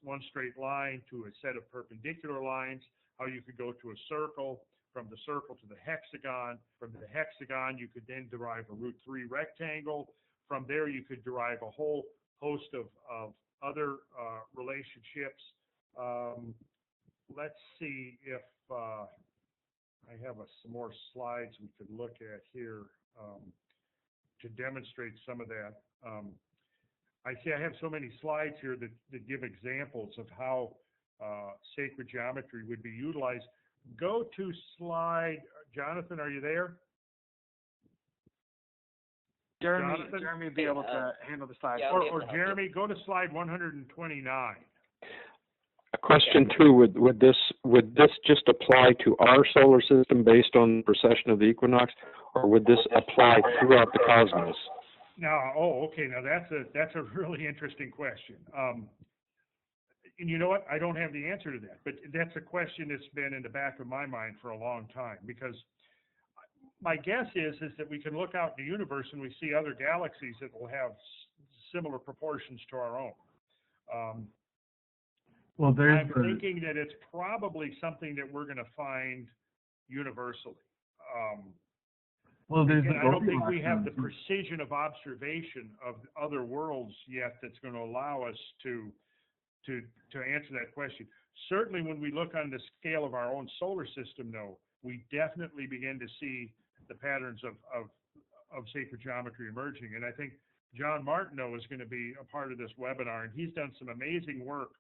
one straight line, to a set of perpendicular lines, how you could go to a circle, from the circle to the hexagon. From the hexagon, you could then derive a root 3 rectangle. From there, you could derive a whole host of other relationships. Let's see if I have some more slides we could look at here to demonstrate some of that. I see I have so many slides here that give examples of how sacred geometry would be utilized. Go to slide, Jonathan, are you there? Jeremy Jonathan? would be able to handle the slides. Yeah, Or Jeremy, go to slide 129. A question too, would this just apply to our solar system based on the precession of the equinox, or would this apply throughout the cosmos? Now, okay. Now that's a really interesting question. And you know what? I don't have the answer to that, but that's a question that's been in the back of my mind for a long time, because my guess is that we can look out in the universe and we see other galaxies that will have similar proportions to our own. Well, I'm thinking that it's probably something that we're going to find universally. Well, there's and I don't think we have the precision of observation of other worlds yet that's going to allow us to answer that question. Certainly when we look on the scale of our own solar system, though, we definitely begin to see the patterns of sacred geometry emerging. And I think John Martineau is going to be a part of this webinar, and he's done some amazing work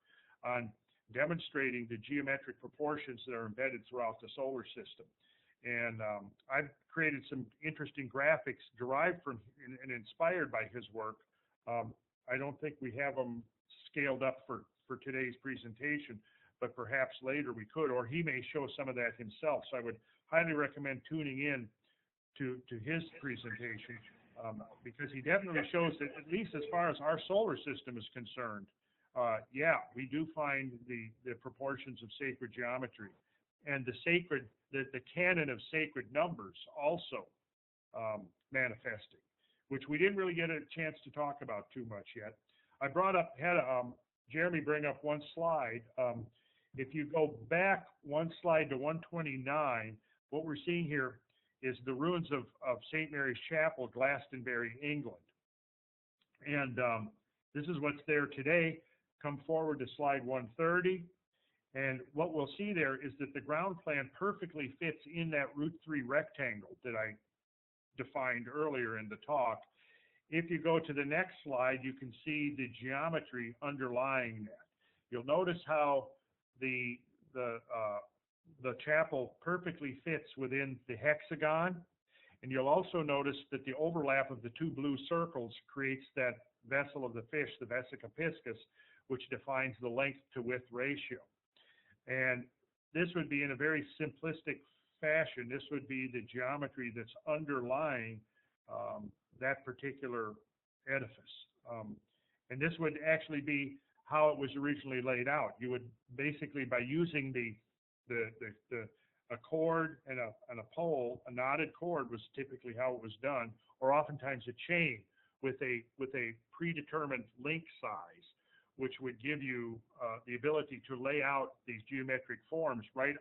on demonstrating the geometric proportions that are embedded throughout the solar system. And I've created some interesting graphics derived from and inspired by his work. I don't think we have them scaled up for today's presentation, but perhaps later we could, or he may show some of that himself. So I would highly recommend tuning in to his presentation, because he definitely shows that, at least as far as our solar system is concerned, yeah, we do find the proportions of sacred geometry, and the canon of sacred numbers also manifesting, which we didn't really get a chance to talk about too much yet. I had Jeremy bring up one slide. If you go back one slide to 129, what we're seeing here is the ruins of St. Mary's Chapel, Glastonbury, England. And this is what's there today. Come forward to slide 130. And what we'll see there is that the ground plan perfectly fits in that root 3 rectangle that I defined earlier in the talk. If you go to the next slide, you can see the geometry underlying that. You'll notice how the chapel perfectly fits within the hexagon, and you'll also notice that the overlap of the two blue circles creates that vessel of the fish, the vesica piscis, which defines the length to width ratio. And this would be, in a very simplistic fashion, this would be the geometry that's underlying that particular edifice. And this would actually be how it was originally laid out. You would basically, by using a cord and a pole, a knotted cord was typically how it was done, or oftentimes a chain with a predetermined link size, which would give you the ability to lay out these geometric forms right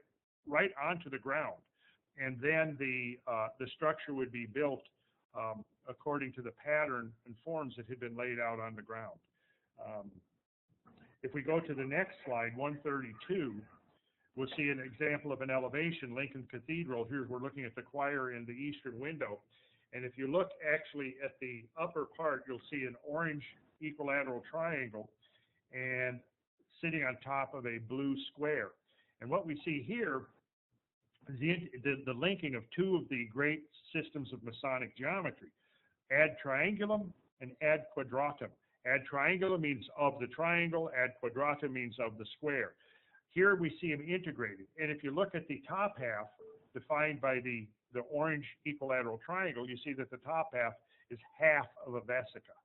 onto the ground. and then the structure would be built according to the pattern and forms that had been laid out on the ground. If we go to the next slide, 132, we'll see an example of an elevation, Lincoln Cathedral. Here we're looking at the choir in the eastern window. And if you look actually at the upper part, you'll see an orange equilateral triangle and sitting on top of a blue square. And what we see here is the linking of two of the great systems of Masonic geometry, ad triangulum and ad quadratum. Ad triangulum means of the triangle, ad quadratum means of the square. Here we see them integrated. And if you look at the top half, defined by the orange equilateral triangle, you see that the top half is half of a vesica.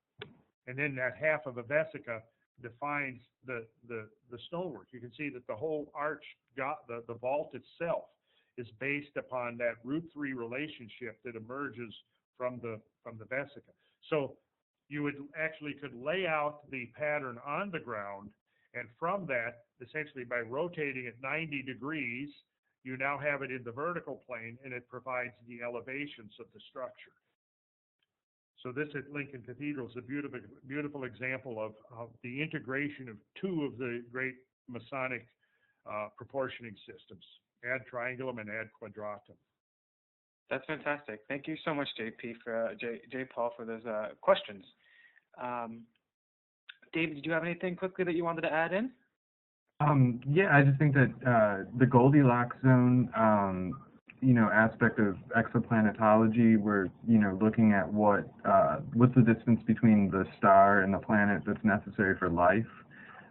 And then that half of a vesica defines the stonework. You can see that the whole arch, the vault itself, is based upon that √3 relationship that emerges from the vesica. So you would actually could lay out the pattern on the ground, and from that, essentially by rotating it 90 degrees, you now have it in the vertical plane, and it provides the elevations of the structure. So this at Lincoln Cathedral is a beautiful, beautiful example of the integration of two of the great Masonic proportioning systems, ad triangulum and ad quadratum. That's fantastic. Thank you so much, J. Paul, for those questions. David, did you have anything quickly that you wanted to add in? Yeah, I just think that the Goldilocks zone, aspect of exoplanetology, we're, looking at what's the distance between the star and the planet that's necessary for life.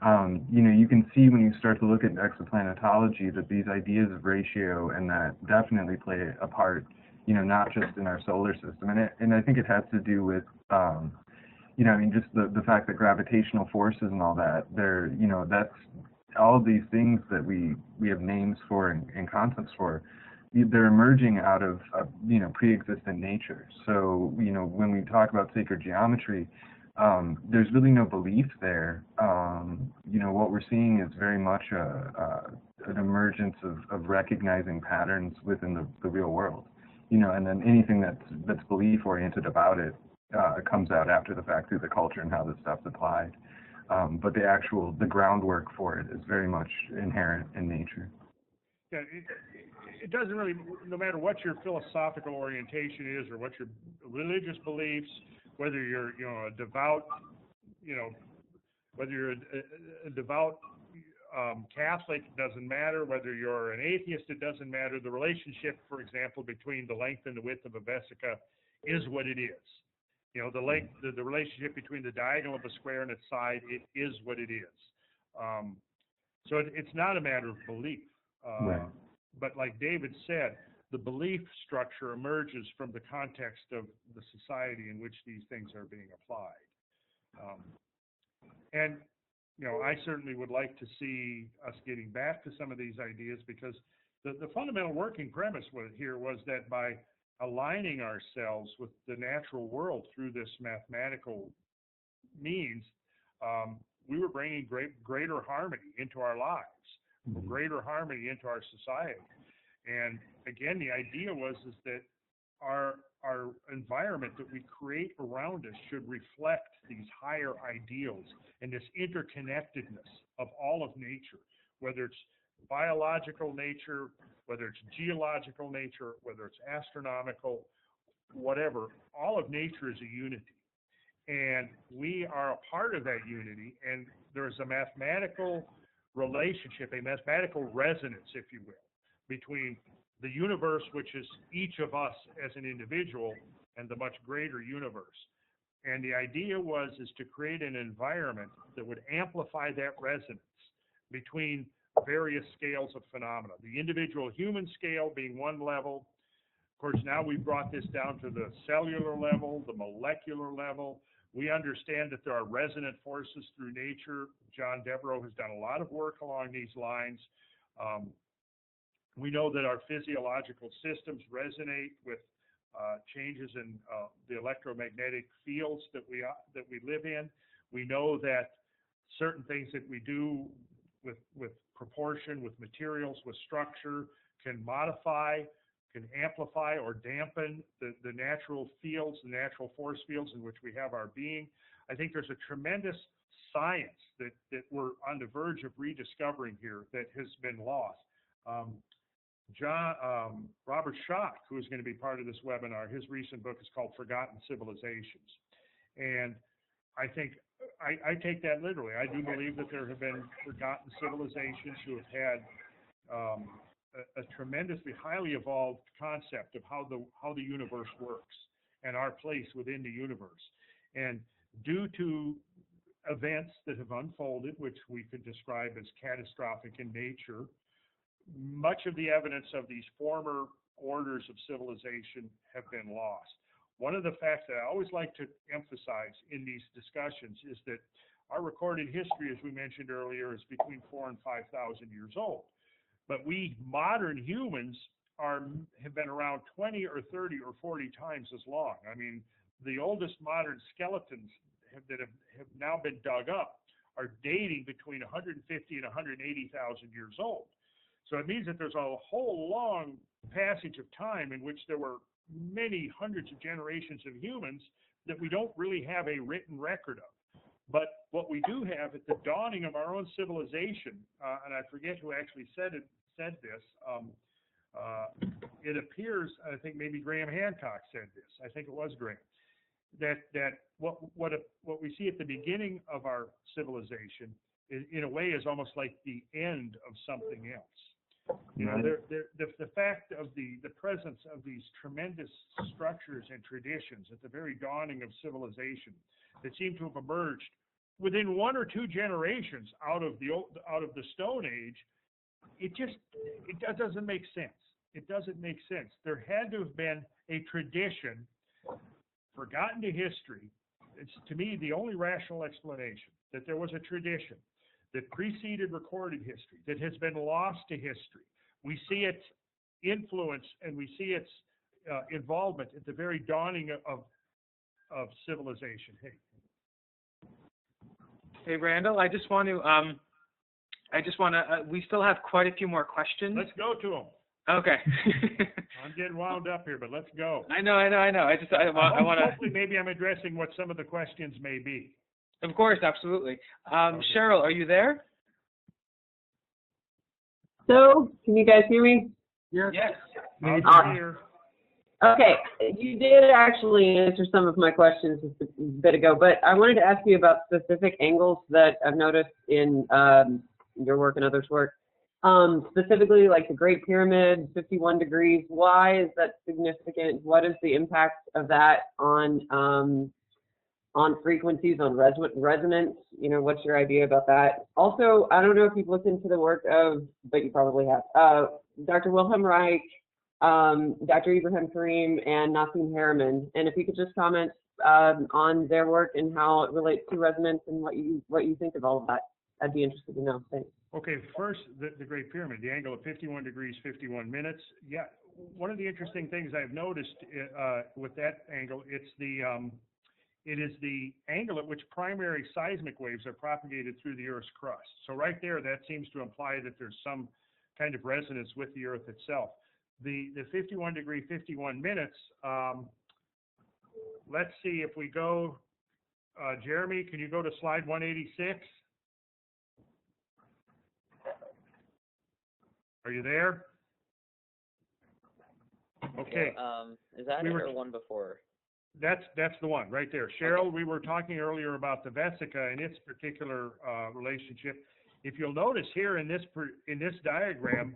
You can see when you start to look at exoplanetology that these ideas of ratio and that definitely play a part, not just in our solar system. And I think it has to do with, just the fact that gravitational forces and all that, that's all these things that we have names for and concepts for. They're emerging out of, pre-existent nature. So, when we talk about sacred geometry, there's really no belief there. What we're seeing is very much an emergence of recognizing patterns within the real world. And then anything that's belief-oriented about it comes out after the fact through the culture and how this stuff's applied. But the groundwork for it is very much inherent in nature. Yeah, it doesn't really, no matter what your philosophical orientation is or what your religious beliefs, whether you're, a devout, whether you're a devout Catholic, it doesn't matter. Whether you're an atheist, it doesn't matter. The relationship, for example, between the length and the width of a vesica is what it is. The length, the relationship between the diagonal of a square and its side, it is what it is. So it's not a matter of belief. Right. But like David said, the belief structure emerges from the context of the society in which these things are being applied. And I certainly would like to see us getting back to some of these ideas, because the fundamental working premise here was that by aligning ourselves with the natural world through this mathematical means, we were bringing greater harmony into our lives, greater harmony into our society. And again, the idea was that our environment that we create around us should reflect these higher ideals and this interconnectedness of all of nature, whether it's biological nature, whether it's geological nature, whether it's astronomical, whatever. All of nature is a unity. And we are a part of that unity, and there's a mathematical relationship, a mathematical resonance, if you will, between the universe, which is each of us as an individual, and the much greater universe. And the idea is to create an environment that would amplify that resonance between various scales of phenomena. The individual human scale being one level. Of course, now we've brought this down to the cellular level, the molecular level. We understand that there are resonant forces through nature. John Devereaux has done a lot of work along these lines. We know that our physiological systems resonate with changes in the electromagnetic fields that we live in. We know that certain things that we do with proportion, with materials, with structure, can modify can amplify or dampen the natural fields, the natural force fields in which we have our being. I think there's a tremendous science that we're on the verge of rediscovering here that has been lost. Robert Schock, who is going to be part of this webinar, his recent book is called Forgotten Civilizations. And I think I take that literally. I do believe that there have been forgotten civilizations who have had a tremendously highly evolved concept of how the universe works and our place within the universe. And due to events that have unfolded, which we could describe as catastrophic in nature, much of the evidence of these former orders of civilization have been lost. One of the facts that I always like to emphasize in these discussions is that our recorded history, as we mentioned earlier, is between 4,000 and 5,000 years old. But we modern humans have been around 20 or 30 or 40 times as long. I mean, the oldest modern skeletons that have now been dug up are dating between 150 and 180,000 years old. So it means that there's a whole long passage of time in which there were many hundreds of generations of humans that we don't really have a written record of. But what we do have at the dawning of our own civilization, and I forget who actually said this, it appears, I think maybe Graham Hancock said this, I think it was Graham, that what we see at the beginning of our civilization in a way is almost like the end of something else. You know, the fact of the presence of these tremendous structures and traditions at the very dawning of civilization that seem to have emerged within 1 or 2 generations out of the Stone Age, it doesn't make sense. It doesn't make sense. There had to have been a tradition forgotten to history. It's, to me, the only rational explanation, that there was a tradition that preceded recorded history, that has been lost to history. We see its influence and we see its involvement at the very dawning of civilization. Hey, Randall, I just want to, we still have quite a few more questions. Let's go to them. Okay. I'm getting wound up here, but let's go. I know. I want to. Hopefully, maybe I'm addressing what some of the questions may be. Of course, absolutely. Okay. Cheryl, are you there? So, can you guys hear me? Yes. Here. Okay, you did actually answer some of my questions just a bit ago, but I wanted to ask you about specific angles that I've noticed in your work and others' work. Specifically, like the Great Pyramid, 51 degrees. Why is that significant? What is the impact of that on frequencies, on resonance? You know, what's your idea about that? Also, I don't know if you've looked into the work of, but you probably have, Dr. Wilhelm Reich, Dr. Ibrahim Karim, and Nassim Harriman. And if you could just comment on their work and how it relates to resonance and what you think of all of that, I'd be interested to know. Thanks. Okay, first, the Great Pyramid, the angle of 51 degrees, 51 minutes. Yeah, one of the interesting things I've noticed with that angle, it is the angle at which primary seismic waves are propagated through the Earth's crust. So right there, that seems to imply that there's some kind of resonance with the Earth itself. The 51 degree, 51 minutes, let's see if we go, Jeremy, can you go to slide 186? Are you there? Okay. Yeah, is that it or one before? That's the one right there. Cheryl, we were talking earlier about the vesica and its particular relationship. If you'll notice here in this diagram,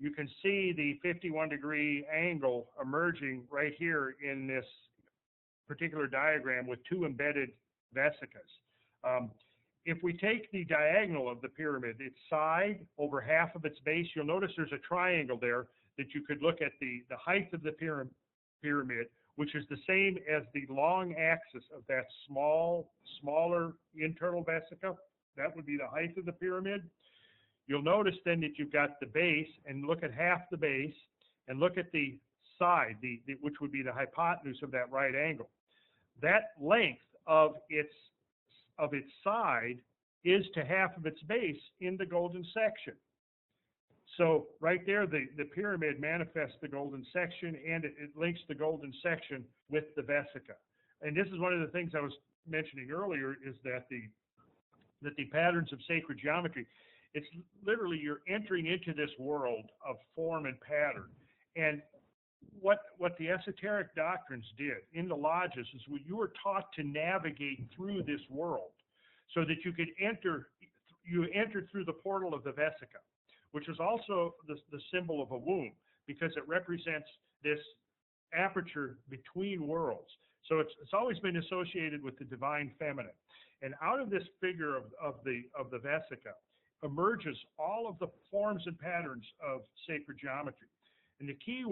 you can see the 51 degree angle emerging right here in this particular diagram with 2 embedded vesicas. If we take the diagonal of the pyramid, its side over half of its base, you'll notice there's a triangle there that you could look at the height of the pyramid, which is the same as the long axis of that smaller internal vesica. That would be the height of the pyramid. You'll notice then that you've got the base, and look at half the base, and look at the side, which would be the hypotenuse of that right angle. That length of its side is to half of its base in the golden section. So right there, the pyramid manifests the golden section, and it links the golden section with the vesica. And this is one of the things I was mentioning earlier, is that the patterns of sacred geometry, it's literally you're entering into this world of form and pattern. And what the esoteric doctrines did in the lodges is you were taught to navigate through this world so that you could entered through the portal of the vesica, which is also the symbol of a womb, because it represents this aperture between worlds. So it's always been associated with the divine feminine. And out of this figure of the vesica emerges all of the forms and patterns of sacred geometry. And the key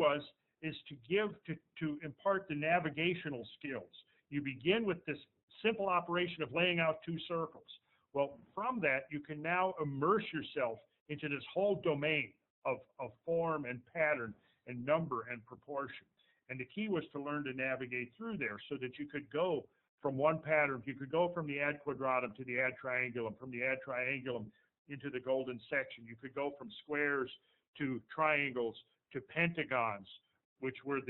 is to impart the navigational skills. You begin with this simple operation of laying out two circles. Well, from that, you can now immerse yourself into this whole domain of form and pattern and number and proportion. And the key was to learn to navigate through there so that you could go from one pattern. You could go from the ad quadratum to the ad triangulum, from the ad triangulum into the golden section. You could go from squares to triangles to pentagons, which were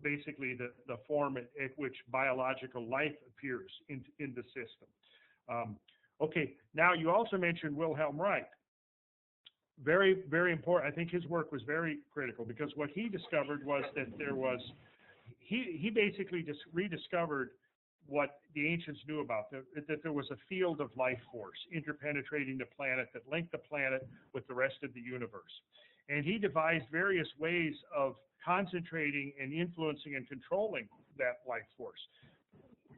basically the form at which biological life appears in the system. Okay, now you also mentioned Wilhelm Reich. Very, very important. I think his work was very critical, because what he discovered was that he basically just rediscovered what the ancients knew about, that there was a field of life force interpenetrating the planet that linked the planet with the rest of the universe. And he devised various ways of concentrating and influencing and controlling that life force.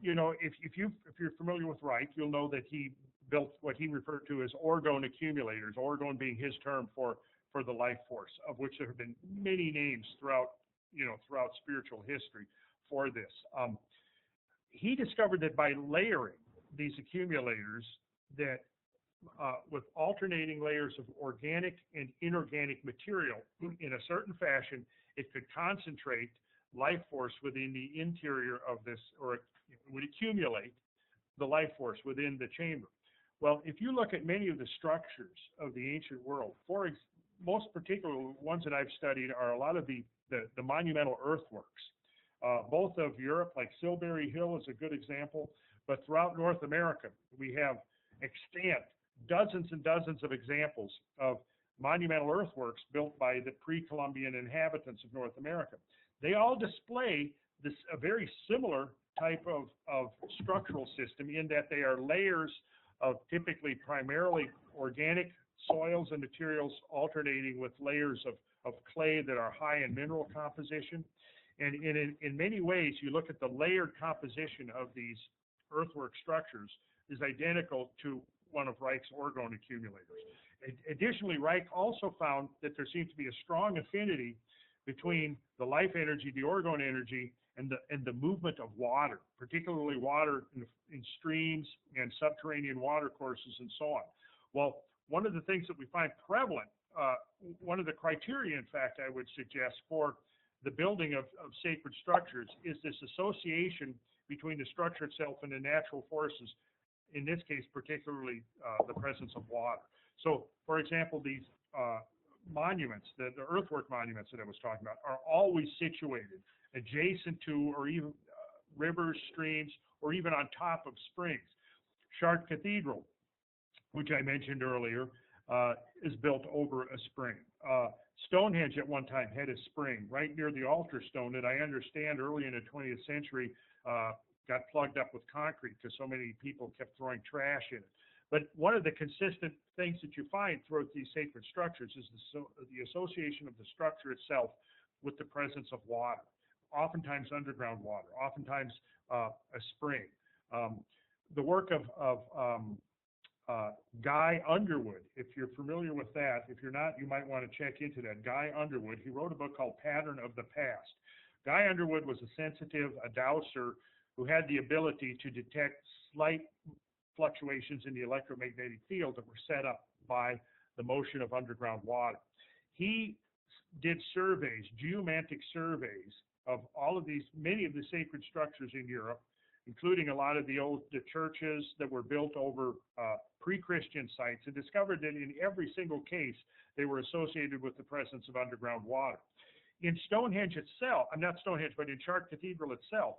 You know, if you're familiar with Reich, you'll know that he built what he referred to as orgone accumulators, orgone being his term for the life force, of which there have been many names throughout spiritual history for this. He discovered that by layering these accumulators, that with alternating layers of organic and inorganic material in a certain fashion, it could concentrate life force within the interior of this, or it would accumulate the life force within the chamber. Well, if you look at many of the structures of the ancient world, most particular ones that I've studied are a lot of the monumental earthworks. Both of Europe, like Silbury Hill is a good example, but throughout North America, we have extant dozens and dozens of examples of monumental earthworks built by the pre-Columbian inhabitants of North America. They all display a very similar type of structural system, in that they are layers of typically primarily organic soils and materials alternating with layers of clay that are high in mineral composition. And in many ways, you look at the layered composition of these earthwork structures is identical to one of Reich's orgone accumulators. Additionally, Reich also found that there seemed to be a strong affinity between the life energy, the orgone energy, and the movement of water, particularly water in streams and subterranean water courses and so on. Well, one of the things that we find prevalent, one of the criteria, in fact, I would suggest for the building of sacred structures is this association between the structure itself and the natural forces, in this case, particularly the presence of water. So, for example, these monuments, the earthwork monuments that I was talking about, are always situated adjacent to, or even rivers, streams, or even on top of springs. Chartres Cathedral, which I mentioned earlier, is built over a spring. Stonehenge at one time had a spring right near the altar stone that I understand early in the 20th century got plugged up with concrete because so many people kept throwing trash in it. But one of the consistent things that you find throughout these sacred structures is the association of the structure itself with the presence of water, oftentimes underground water, oftentimes a spring. The work of Guy Underwood, if you're familiar with that, if you're not, you might want to check into that. Guy Underwood, he wrote a book called Pattern of the Past. Guy Underwood was a sensitive, a dowser, who had the ability to detect slight fluctuations in the electromagnetic field that were set up by the motion of underground water. He did surveys, geomantic surveys, of all of these, many of the sacred structures in Europe, including a lot of the churches that were built over pre-Christian sites, and discovered that in every single case, they were associated with the presence of underground water. In Stonehenge itself, not Stonehenge, but in Chartres Cathedral itself,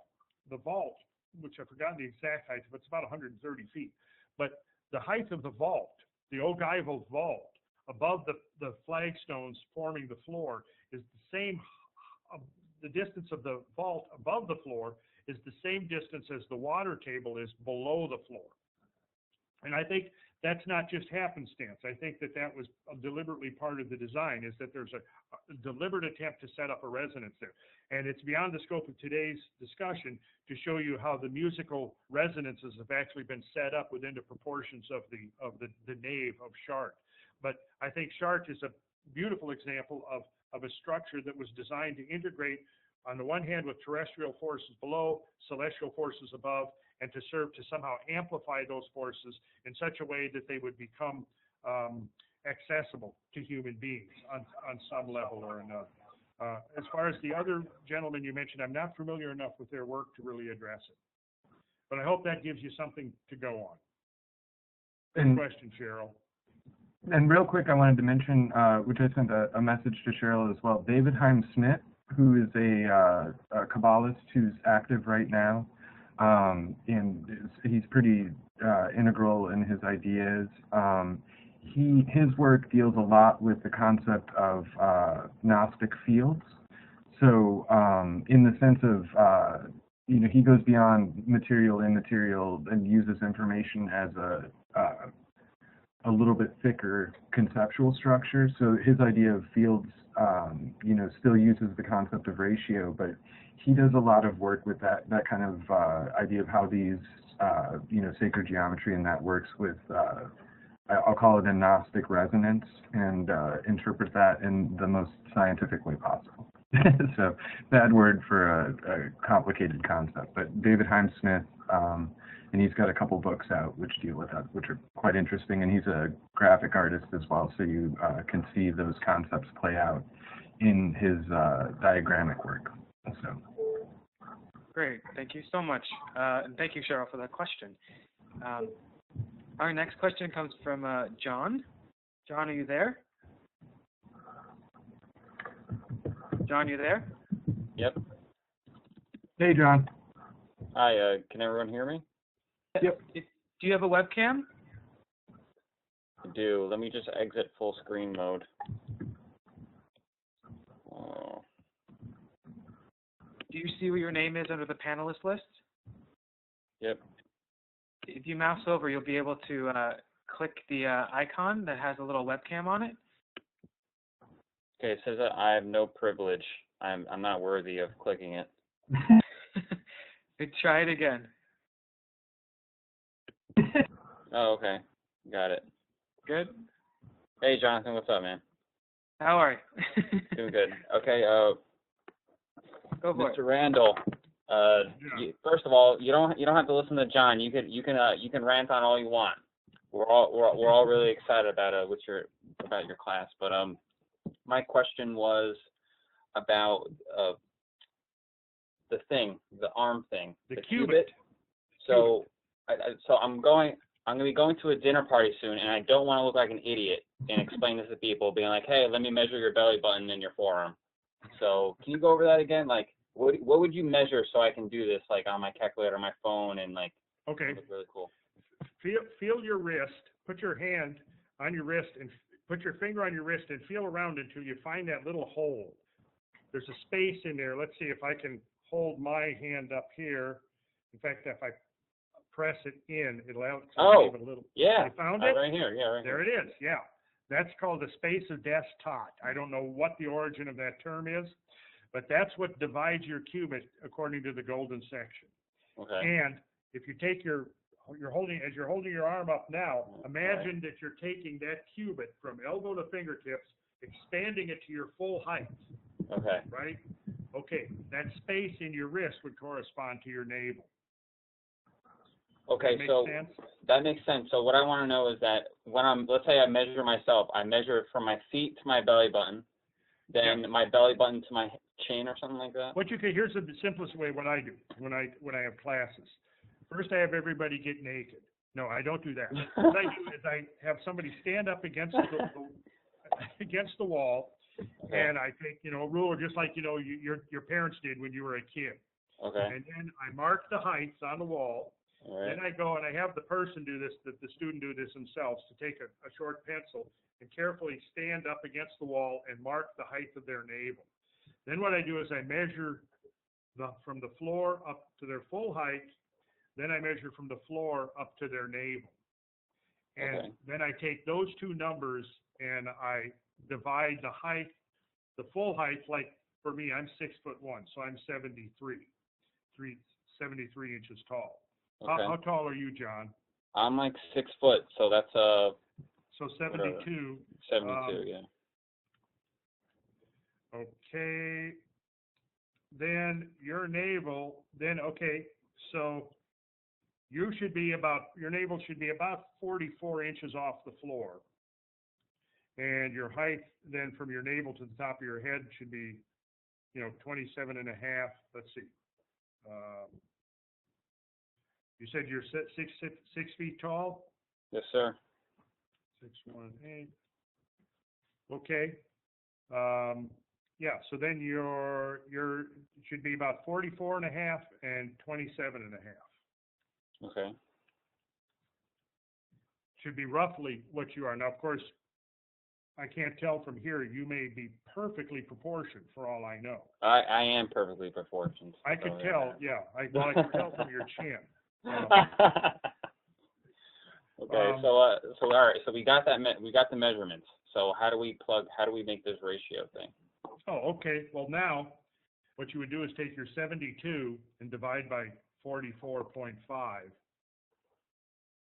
the vault, which I've forgotten the exact height, but it's about 130 feet. But the height of the vault, the ogival vault, above the flagstones forming the floor, is the same. The distance of the vault above the floor is the same distance as the water table is below the floor. And I think that's not just happenstance. I think that that was deliberately part of the design, is that there's a deliberate attempt to set up a resonance there. And it's beyond the scope of today's discussion to show you how the musical resonances have actually been set up within the proportions of the nave of Chartres. But I think Chartres is a beautiful example of a structure that was designed to integrate, on the one hand, with terrestrial forces below, celestial forces above, and to serve to somehow amplify those forces in such a way that they would become accessible to human beings on some level or another. As far as the other gentleman you mentioned, I'm not familiar enough with their work to really address it. But I hope that gives you something to go on. Good question, Cheryl. And real quick, I wanted to mention, which I sent a message to Cheryl as well, David Heim-Smith, who is a Kabbalist who's active right now, and he's pretty integral in his ideas. His work deals a lot with the concept of Gnostic fields. So in the sense of, he goes beyond material, immaterial, and uses information as a little bit thicker conceptual structure. So his idea of fields, still uses the concept of ratio, but he does a lot of work with that kind of idea of how these, sacred geometry and that works with, I'll call it a Gnostic resonance, and interpret that in the most scientific way possible. So bad word for a complicated concept, but David Heim-Smith, and he's got a couple books out which deal with that, which are quite interesting, and he's a graphic artist as well, so you can see those concepts play out in his diagrammic work. So. Great, thank you so much, and thank you, Cheryl, for that question. Our next question comes from John. John, are you there? John, you there? Yep. Hey, John. Hi, can everyone hear me? Yep. Do you have a webcam? I do. Let me just exit full screen mode. Do you see where your name is under the panelist list? Yep. If you mouse over, you'll be able to click the icon that has a little webcam on it. Okay, it says that I have no privilege. I'm not worthy of clicking it. Try it again. Oh, okay. Got it. Good? Hey, Jonathan, what's up, man? How are you? Doing good. Okay, Go for Mr. Randall, first of all, you don't have to listen to John. You can rant on all you want. We're all really excited about your class. But my question was about the arm thing, the cubit. So I'm going to be going to a dinner party soon, and I don't want to look like an idiot and explain this to people, being like, hey, let me measure your belly button and your forearm. So can you go over that again? Like, what would you measure so I can do this, like, on my calculator, on my phone, and, like, okay, look really cool? Feel your wrist. Put your hand on your wrist and put your finger on your wrist and feel around until you find that little hole. There's a space in there. Let's see if I can hold my hand up here. In fact, if I press it in, it'll give it a little. Yeah. You found it? Right here. Yeah, right there here. It is. Yeah. That's called the space of Des Tot. I don't know what the origin of that term is, but that's what divides your cubit according to the golden section. Okay. And if you take you're holding your arm up now, imagine that you're taking that cubit from elbow to fingertips, expanding it to your full height. Okay. Right? Okay. That space in your wrist would correspond to your navel. Okay, so that makes sense. So what I want to know is that when let's say I measure myself, I measure it from my feet to my belly button, then my belly button to my chin or something like that. Here's the simplest way what I do when I have classes. First, I have everybody get naked. No, I don't do that. What I do is I have somebody stand up against against the wall, Okay. and I take, a ruler just like, your parents did when you were a kid. Okay. And then I mark the heights on the wall. All right. Then I go and I have the person do this, the student do this themselves, to take a short pencil and carefully stand up against the wall and mark the height of their navel. Then what I do is I measure from the floor up to their full height. Then I measure from the floor up to their navel. And Okay. then I take those two numbers and I divide the height, the full height, like for me, I'm 6'1", so I'm 73 inches tall. Okay. How tall are you, John? I'm like 6 foot, so that's So 72. 72. Yeah. Okay. Then your navel. So your navel should be about 44 inches off the floor, and your height then from your navel to the top of your head should be, 27 and a half. Let's see. You said you're 6 feet tall? Yes, sir. 6'1", Okay. Yeah, so then your should be about 44 and a half and 27 and a half. Okay. Should be roughly what you are. Now, of course, I can't tell from here. You may be perfectly proportioned for all I know. I am perfectly proportioned. I could so, tell, yeah. I could tell from your chin. Okay, so all right, so we got that. We got the measurements. So how do we make this ratio thing? Oh, okay. Well, now what you would do is take your 72 and divide by 44.5.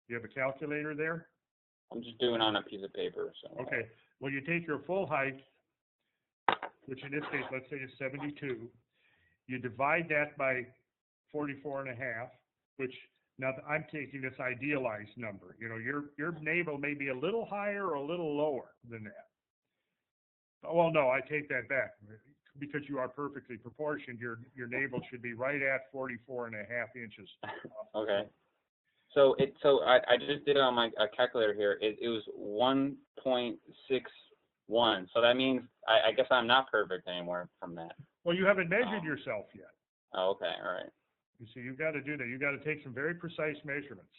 You have a calculator there? I'm just doing it on a piece of paper. So. Okay. Well, you take your full height, which in this case, let's say is 72. You divide that by 44 and a half, which now I'm taking this idealized number. Your navel may be a little higher or a little lower than that. Well, no, I take that back. Because you are perfectly proportioned, your navel should be right at 44 and a half inches. Okay. So I just did it on my calculator here. It was 1.61. So that means I guess I'm not perfect anymore from that. Well, you haven't measured yourself yet. Oh, okay. All right. You see, you've got to do that. You've got to take some very precise measurements.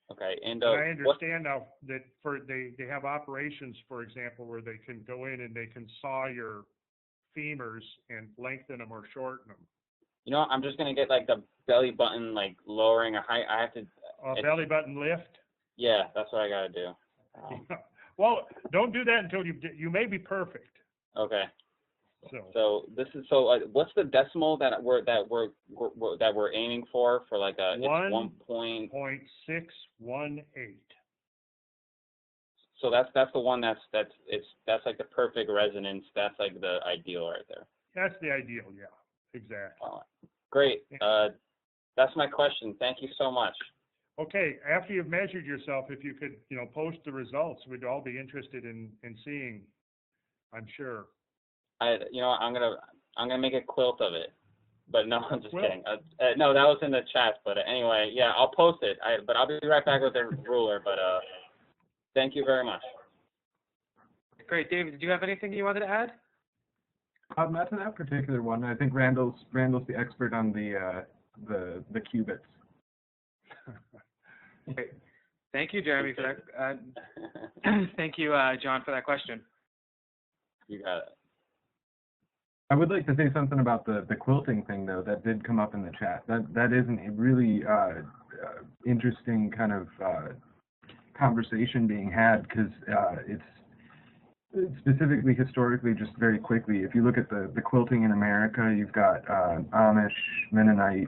Okay. And I understand now that they have operations, for example, where they can go in and they can saw your femurs and lengthen them or shorten them. I'm just gonna get like the belly button like lowering or height. I have to. Belly button lift. Yeah, that's what I gotta do. Well, don't do that until you may be perfect. Okay. So what's the decimal that we're aiming for like a 1.618. So that's the one that's like the perfect resonance. That's like the ideal right there. That's the ideal, yeah, exactly. Great. That's my question. Thank you so much. Okay, after you've measured yourself, if you could, post the results, we'd all be interested in seeing, I'm sure. I'm gonna make a quilt of it, but no, I'm just Quilt? kidding. No, that was in the chat, but anyway, yeah, I'll post it. But I'll be right back with the ruler. But thank you very much. Great, David. Did you have anything you wanted to add? Not to that particular one. I think Randall's the expert on the cubits. Great. Thank you, Jeremy, for that. Thank you, John, for that question. You got it. I would like to say something about the quilting thing, though. That did come up in the chat. That is a really interesting kind of conversation being had, because it's specifically historically, just very quickly, if you look at the quilting in America, you've got Amish, Mennonite,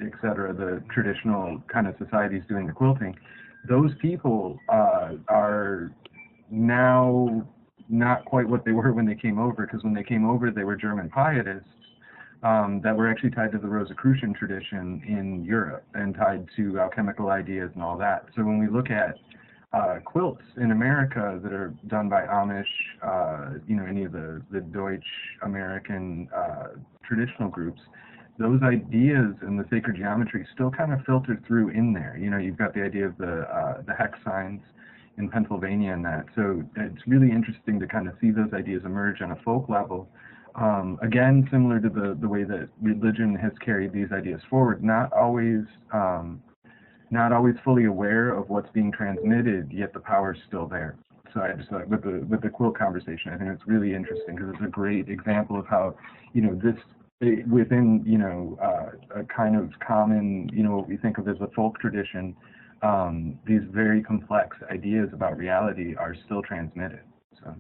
etc., the traditional kind of societies doing the quilting. Those people are now not quite what they were when they came over, because when they came over, they were German pietists that were actually tied to the Rosicrucian tradition in Europe and tied to alchemical ideas and all that. So when we look at quilts in America that are done by Amish, any of the Deutsch American traditional groups, those ideas in the sacred geometry still kind of filter through in there. You know, you've got the idea of the hex signs in Pennsylvania and that. So it's really interesting to kind of see those ideas emerge on a folk level. Again, similar to the way that religion has carried these ideas forward, not always fully aware of what's being transmitted, yet the power's still there. So I just with the quilt conversation, I think it's really interesting because it's a great example of how, you know, this within, you know, a kind of common, you know, what we think of as a folk tradition, these very complex ideas about reality are still transmitted. So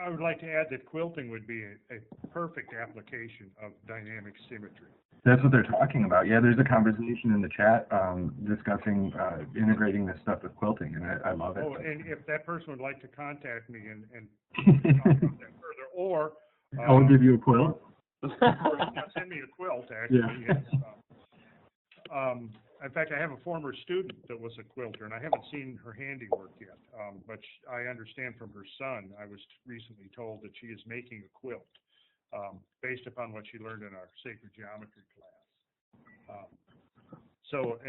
I would like to add that quilting would be a perfect application of dynamic symmetry. that's what they're talking about. Yeah, there's a conversation in the chat discussing integrating this stuff with quilting, and I love it. Oh, and if that person would like to contact me and talk about that further, or I'll give you a quilt. or send me a quilt, actually. Yeah. Yes. In fact, I have a former student that was a quilter, and I haven't seen her handiwork yet. But I understand from her son, I was recently told that she is making a quilt based upon what she learned in our sacred geometry class. So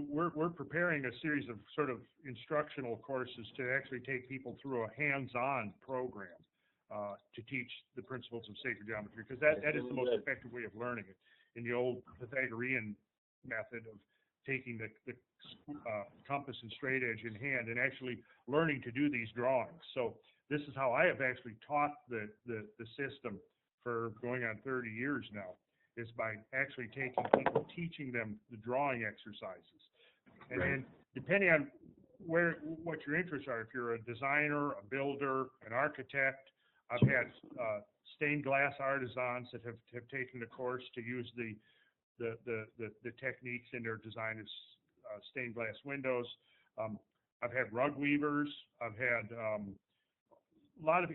we're preparing a series of sort of instructional courses to actually take people through a hands-on program to teach the principles of sacred geometry, because that is the most effective way of learning it. In the old Pythagorean method of taking the compass and straight edge in hand and actually learning to do these drawings. So this is how I have actually taught the system for going on 30 years now, is by actually taking people, teaching them the drawing exercises. And then depending on what your interests are, if you're a designer, a builder, an architect, I've had stained glass artisans that have taken the course to use the techniques in their design as stained glass windows. I've had rug weavers. I've had a lot of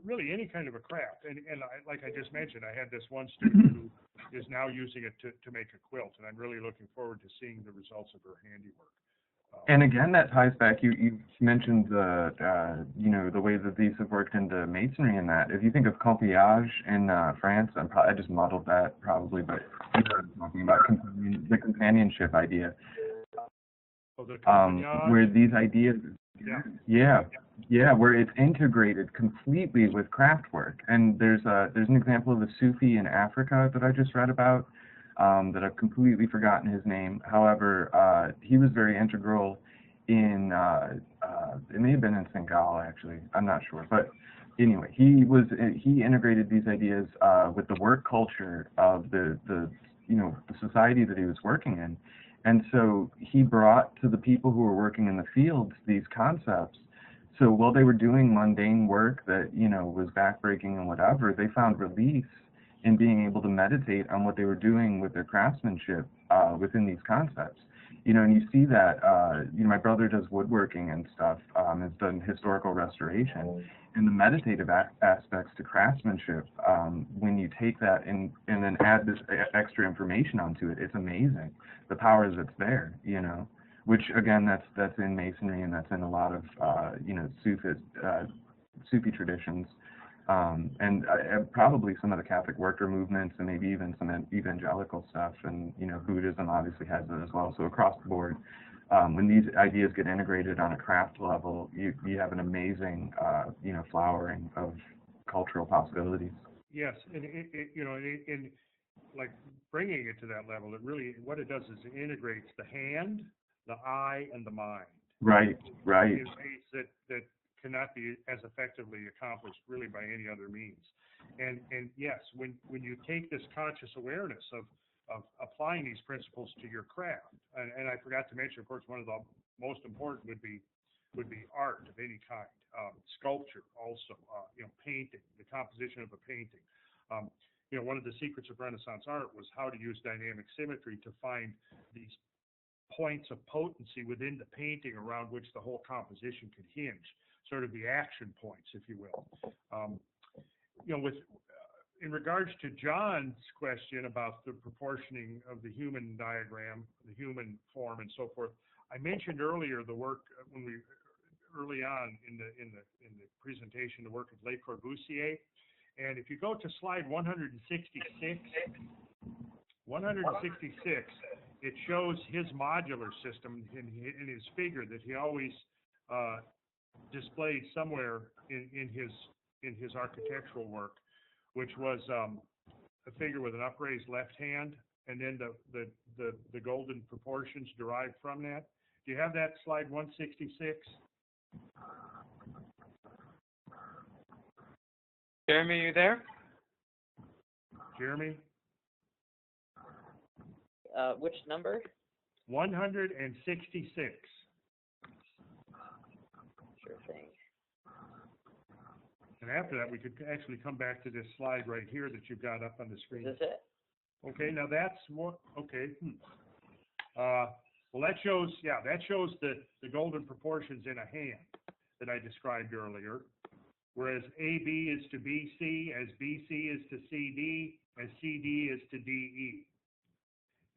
really any kind of a craft. And like I just mentioned, I had this one student who is now using it to make a quilt, and I'm really looking forward to seeing the results of her handiwork. And again, that ties back. You mentioned you know, the way that these have worked into masonry and that. If you think of compillage in France, I just modeled that probably, but you know what I'm talking about, the companionship idea. Oh, the compillage? Where these ideas, where it's integrated completely with craft work. And there's an example of a Sufi in Africa that I just read about. That I've completely forgotten his name. However, he was very integral in, it may have been in Senegal actually, I'm not sure. But anyway, he integrated these ideas with the work culture of the society that he was working in. And so he brought to the people who were working in the fields these concepts. So while they were doing mundane work that, you know, was backbreaking and whatever, they found release in being able to meditate on what they were doing with their craftsmanship within these concepts. You know, and you see that, you know, my brother does woodworking and stuff, has done historical restoration, and the meditative aspects to craftsmanship, when you take that and then add this extra information onto it, it's amazing, the power that's there, you know, which again, that's in masonry, and that's in a lot of, you know, Sufi traditions. And probably some of the Catholic worker movements, and maybe even some evangelical stuff, and you know, Buddhism obviously has it as well. So across the board, when these ideas get integrated on a craft level, you have an amazing you know, flowering of cultural possibilities. Yes, and you know, in like bringing it to that level, it really, what it does is it integrates the hand, the eye, and the mind. Right. In ways that cannot be as effectively accomplished really by any other means. And yes, when you take this conscious awareness of applying these principles to your craft, and I forgot to mention, of course, one of the most important would be art of any kind, sculpture also, you know, painting, the composition of a painting. You know, one of the secrets of Renaissance art was how to use dynamic symmetry to find these points of potency within the painting around which the whole composition could hinge, sort of the action points, if you will. You know, in regards to John's question about the proportioning of the human diagram, the human form, and so forth, I mentioned earlier the work early on in the presentation, the work of Le Corbusier, And if you go to slide 166, it shows his modular system in his figure that he always displayed somewhere in his architectural work, which was a figure with an upraised left hand, and then the golden proportions derived from that. Do you have that slide 166? Jeremy, are you there? Jeremy? Which number? 166. Sure thing. And after that, we could actually come back to this slide right here that you've got up on the screen. Is this it? Okay, now that's what, okay. Well, that shows the golden proportions in a hand that I described earlier, whereas AB is to BC, as BC is to CD, as CD is to DE.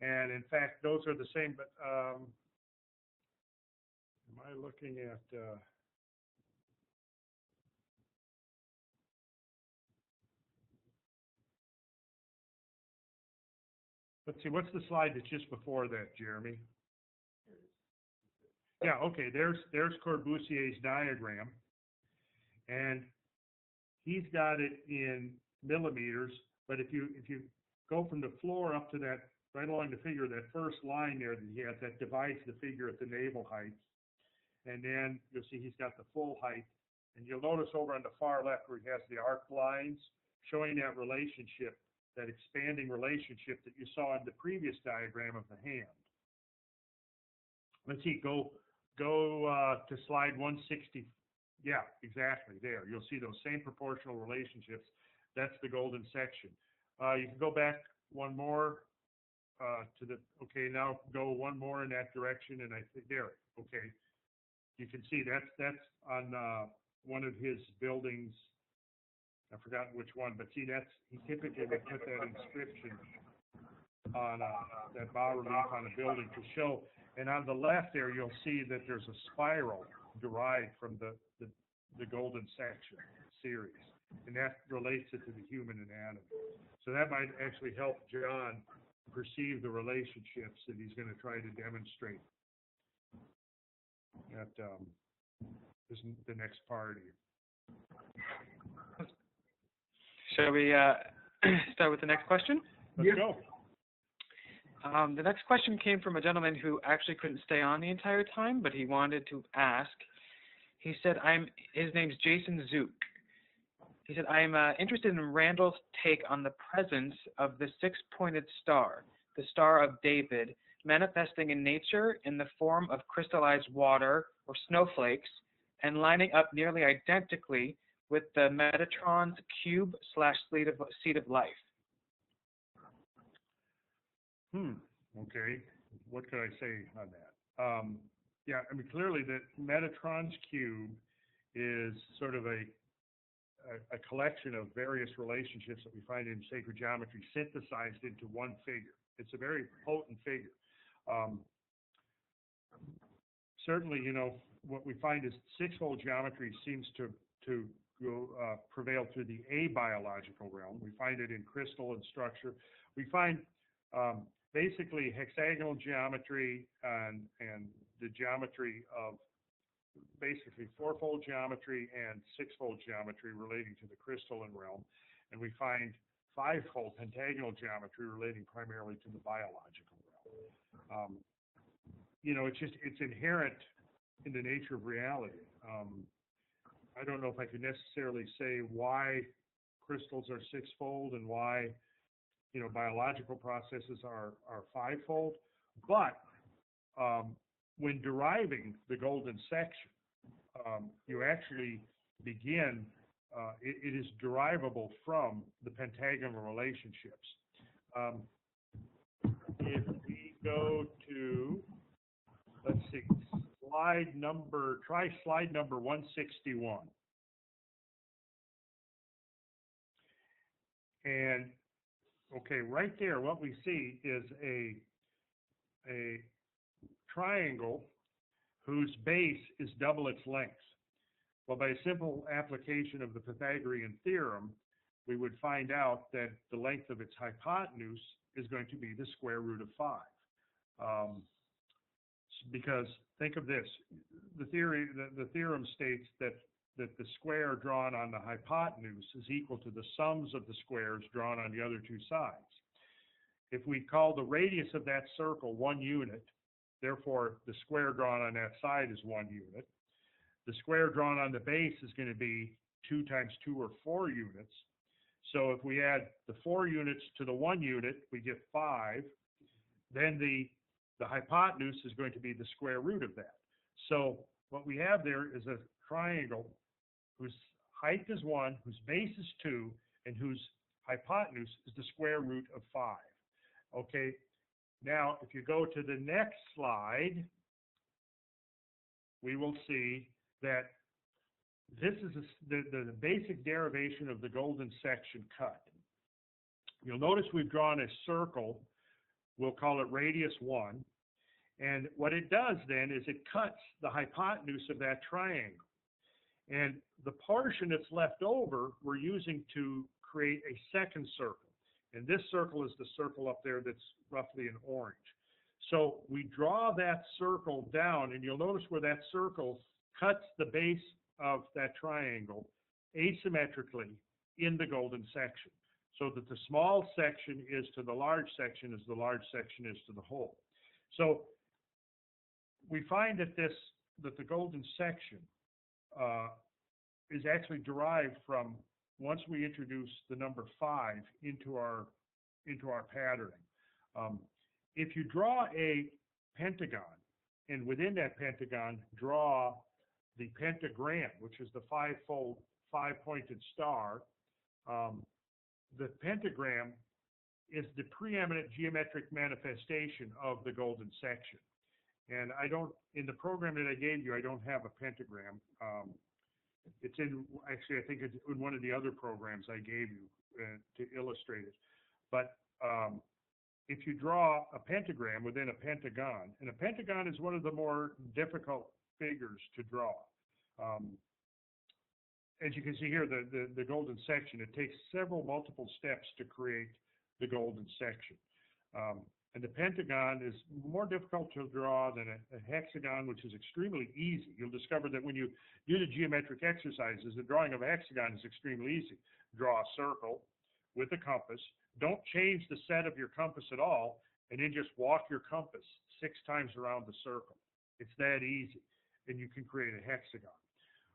And in fact, those are the same, but am I looking at, let's see, what's the slide that's just before that, Jeremy? Yeah, okay, there's Corbusier's diagram, and he's got it in millimeters, but if you go from the floor up to that, right along the figure, that first line there that he has, that divides the figure at the navel height, and then you'll see he's got the full height, and you'll notice over on the far left where he has the arc lines showing that relationship, that expanding relationship that you saw in the previous diagram of the hand. Let's see, go to slide 160. Yeah, exactly, there. You'll see those same proportional relationships. That's the golden section. You can go back one more to the, okay, now go one more in that direction, and I think, there, okay. You can see that's on one of his buildings. I've forgotten which one, but see, he typically would put that inscription on that bas-relief on a building to show. And on the left there, you'll see that there's a spiral derived from the golden section series, and that relates it to the human anatomy. So that might actually help John perceive the relationships that he's going to try to demonstrate at the next part here. Shall we start with the next question? Let's go. The next question came from a gentleman who actually couldn't stay on the entire time, but he wanted to ask. He said, his name's Jason Zook. He said, I'm interested in Randall's take on the presence of the six-pointed star, the Star of David, manifesting in nature in the form of crystallized water or snowflakes and lining up nearly identically with the Metatron's cube/seed of life. Okay. What could I say on that? Yeah, I mean, clearly the Metatron's cube is sort of a collection of various relationships that we find in sacred geometry synthesized into one figure. It's a very potent figure. Certainly, you know, what we find is six-fold geometry seems to prevail through the abiological realm. We find it in crystal and structure. We find basically hexagonal geometry and the geometry of basically fourfold geometry and sixfold geometry relating to the crystalline realm. And we find fivefold pentagonal geometry relating primarily to the biological realm. You know, it's inherent in the nature of reality. I don't know if I could necessarily say why crystals are sixfold and why, you know, biological processes are fivefold, but when deriving the golden section, you actually begin, it is derivable from the pentagonal relationships. If we go to, let's see, try slide number 161. And okay, right there, what we see is a triangle whose base is double its length. Well, by a simple application of the Pythagorean theorem, we would find out that the length of its hypotenuse is going to be the square root of 5. Because think of this, the theorem states that the square drawn on the hypotenuse is equal to the sums of the squares drawn on the other two sides. If we call the radius of that circle 1 unit, therefore the square drawn on that side is 1 unit. The square drawn on the base is going to be 2 times 2 or 4 units. So if we add the 4 units to the 1 unit, we get 5. Then the hypotenuse is going to be the square root of that. So what we have there is a triangle whose height is 1, whose base is 2, and whose hypotenuse is the square root of 5. Okay, now if you go to the next slide, we will see that this is the basic derivation of the golden section cut. You'll notice we've drawn a circle. We'll call it radius 1. And what it does then is it cuts the hypotenuse of that triangle. And the portion that's left over, we're using to create a second circle. And this circle is the circle up there that's roughly in orange. So we draw that circle down, and you'll notice where that circle cuts the base of that triangle asymmetrically in the golden section, so that the small section is to the large section as the large section is to the whole. So we find that the golden section is actually derived from once we introduce the number 5 into our patterning. If you draw a pentagon, and within that pentagon draw the pentagram, which is the 5-fold 5-pointed star, the pentagram is the preeminent geometric manifestation of the golden section. And in the program that I gave you, I don't have a pentagram. It's actually, I think it's in one of the other programs I gave you to illustrate it. But if you draw a pentagram within a pentagon, and a pentagon is one of the more difficult figures to draw. As you can see here, the golden section, it takes multiple steps to create the golden section. And the pentagon is more difficult to draw than a hexagon, which is extremely easy. You'll discover that when you do the geometric exercises, the drawing of a hexagon is extremely easy. Draw a circle with a compass. Don't change the set of your compass at all, and then just walk your compass 6 times around the circle. It's that easy, and you can create a hexagon.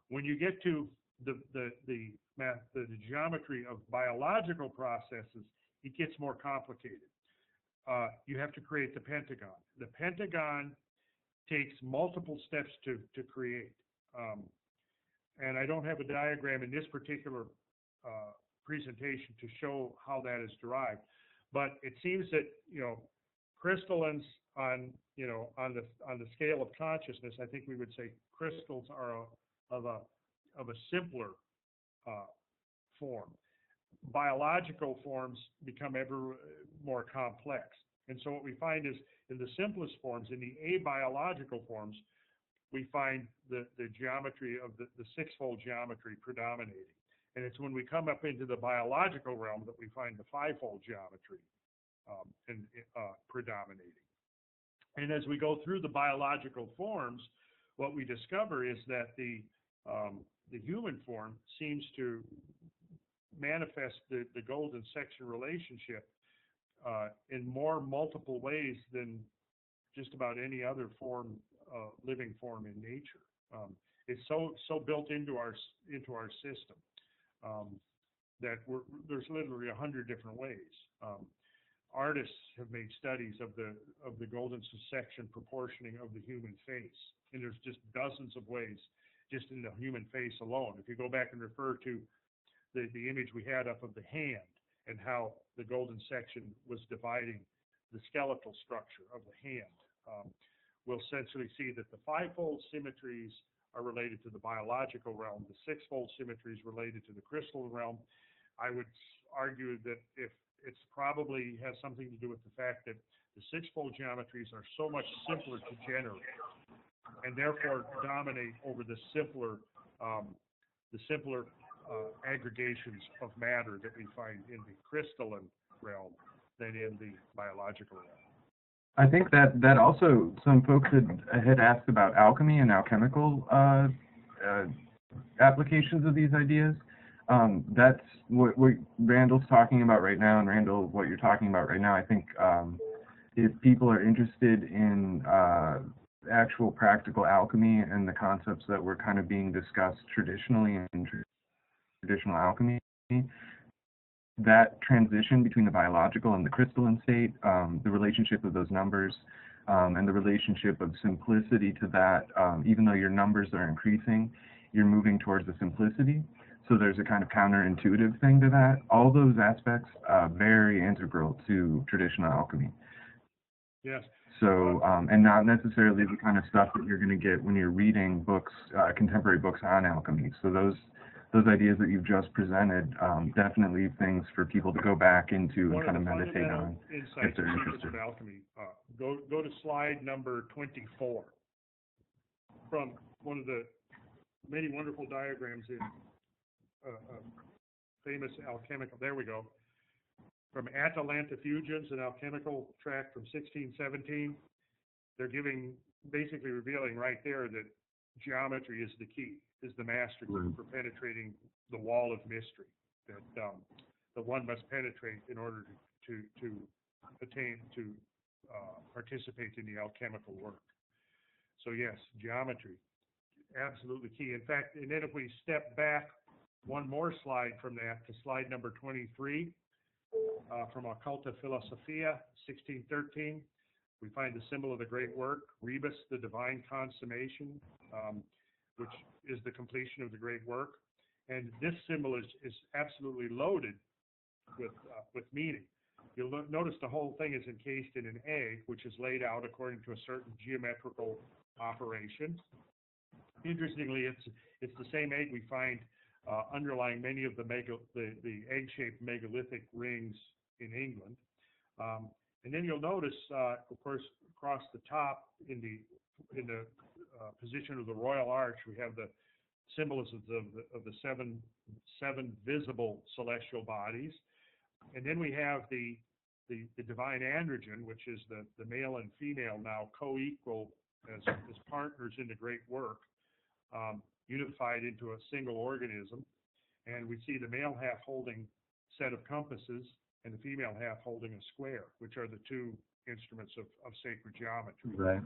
When you get to the geometry of biological processes, it gets more complicated. You have to create the pentagon. The pentagon takes multiple steps to create. And I don't have a diagram in this particular presentation to show how that is derived. But it seems that, crystallines on the scale of consciousness, I think we would say crystals are of a simpler form. Biological forms become ever more complex. And so what we find is in the simplest forms, in the abiological forms, we find the geometry of the 6-fold geometry predominating. And it's when we come up into the biological realm that we find the 5-fold geometry predominating. And as we go through the biological forms, what we discover is that the human form seems to manifest the golden section relationship in more multiple ways than just about any other form, living form in nature. It's so built into our system that there's literally 100 different ways. Artists have made studies of the golden section proportioning of the human face, and there's just dozens of ways just in the human face alone. If you go back and refer to the image we had up of the hand and how the golden section was dividing the skeletal structure of the hand, we'll essentially see that the 5-fold symmetries are related to the biological realm, the 6-fold symmetries related to the crystal realm. I would argue that if it's probably has something to do with the fact that the 6-fold geometries are so much simpler to generate and therefore dominate over the simpler aggregations of matter that we find in the crystalline realm than in the biological realm. I think that also some folks had asked about alchemy and alchemical applications of these ideas. That's what Randall's talking about right now, and Randall, what you're talking about right now. I think if people are interested in actual practical alchemy and the concepts that were kind of being discussed traditionally in traditional alchemy, that transition between the biological and the crystalline state, the relationship of those numbers, and the relationship of simplicity to that, even though your numbers are increasing, you're moving towards the simplicity. So there's a kind of counterintuitive thing to that. All those aspects very integral to traditional alchemy. Yes. So, and not necessarily the kind of stuff that you're going to get when you're reading books, contemporary books on alchemy. So those ideas that you've just presented, definitely things for people to go back into and kind of meditate on if they're interested. Of alchemy. Go to slide number 24 from one of the many wonderful diagrams in famous alchemical. There we go. From Atalanta Fusions, an alchemical tract from 1617. They're basically revealing right there that geometry is the key, is the master key for penetrating the wall of mystery that one must penetrate in order to participate in the alchemical work. So yes, geometry, absolutely key. In fact, and then if we step back one more slide from that to slide number 23, from Occulta Philosophia, 1613, we find the symbol of the great work, rebus, the divine consummation, which is the completion of the great work. And this symbol is absolutely loaded with meaning. You'll notice the whole thing is encased in an egg, which is laid out according to a certain geometrical operation. Interestingly, it's the same egg we find underlying many of the egg-shaped megalithic rings in England. And then you'll notice, of course, across the top in the position of the Royal Arch, we have the symbols of the seven visible celestial bodies. And then we have the divine androgen, which is the male and female now co-equal as partners in the great work, unified into a single organism. And we see the male half holding a set of compasses and the female half holding a square, which are the two instruments of sacred geometry. Right.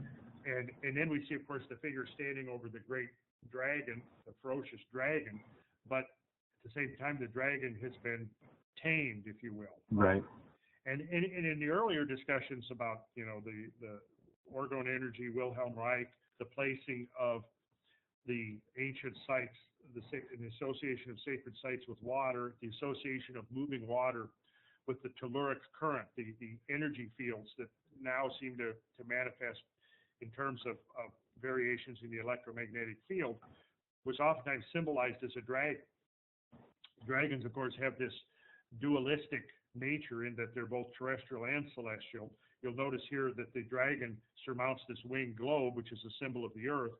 And then we see, of course, the figure standing over the great dragon, the ferocious dragon, but at the same time, the dragon has been tamed, if you will. Right. And in the earlier discussions about, the orgone energy, Wilhelm Reich, the placing of the ancient sites, the association of sacred sites with water, the association of moving water with the telluric current, the energy fields that now seem to manifest in terms of variations in the electromagnetic field, was oftentimes symbolized as a dragon. Dragons, of course, have this dualistic nature in that they're both terrestrial and celestial. You'll notice here that the dragon surmounts this winged globe, which is a symbol of the earth,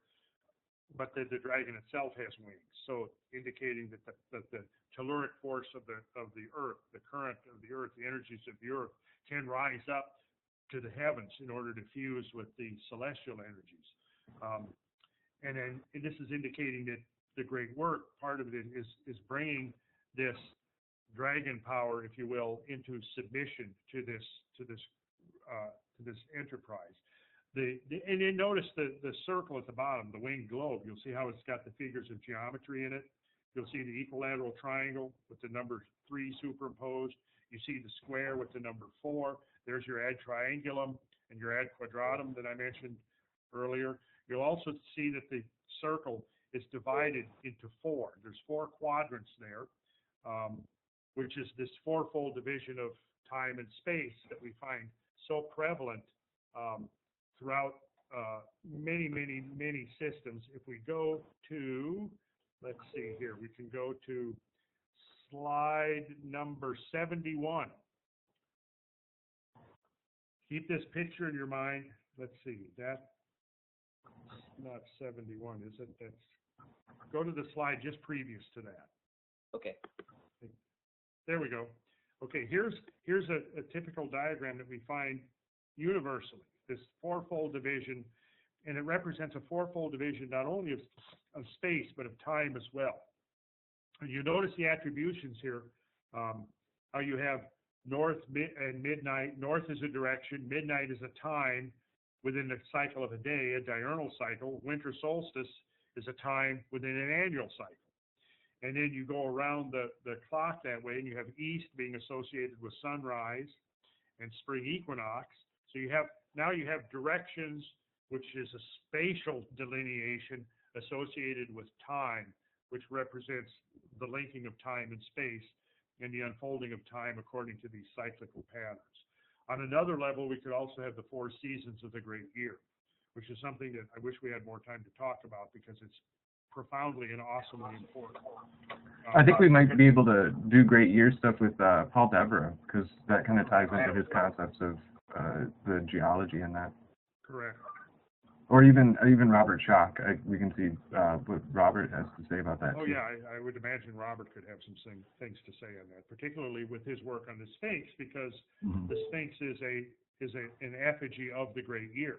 but the dragon itself has wings, so indicating that the telluric force of the earth, the current of the earth, the energies of the earth, can rise up to the heavens in order to fuse with the celestial energies. And this is indicating that the great work, part of it is bringing this dragon power, if you will, into submission to this enterprise. And then notice the circle at the bottom, the winged globe. You'll see how it's got the figures of geometry in it. You'll see the equilateral triangle with the number 3 superimposed. You see the square with the number 4. There's your ad triangulum and your ad quadratum that I mentioned earlier. You'll also see that the circle is divided into 4. There's 4 quadrants there, which is this fourfold division of time and space that we find so prevalent throughout many, many, many systems. If we go to, let's see here, we can go to slide number 71. Keep this picture in your mind. Let's see, that's not 71, is it? Go to the slide just previous to that. Okay. There we go. Okay, here's a typical diagram that we find universally, this fourfold division, and it represents a fourfold division not only of space, but of time as well. And you notice the attributions here, how you have north and midnight. North is a direction, midnight is a time within the cycle of a day, a diurnal cycle. Winter solstice is a time within an annual cycle. And then you go around the clock that way, and you have east being associated with sunrise and spring equinox. So now you have directions, which is a spatial delineation associated with time, which represents the linking of time and space and the unfolding of time according to these cyclical patterns. On another level, we could also have the 4 seasons of the great year, which is something that I wish we had more time to talk about because it's profoundly and awesomely important. I think we might be able to do great year stuff with Paul Devereux, because that kind of ties into his concepts of the geology and that. Correct. Or even Robert Schock. We can see what Robert has to say about that. Oh too. yeah, I would imagine Robert could have some things to say on that, particularly with his work on the Sphinx, because the Sphinx is an effigy of the great year.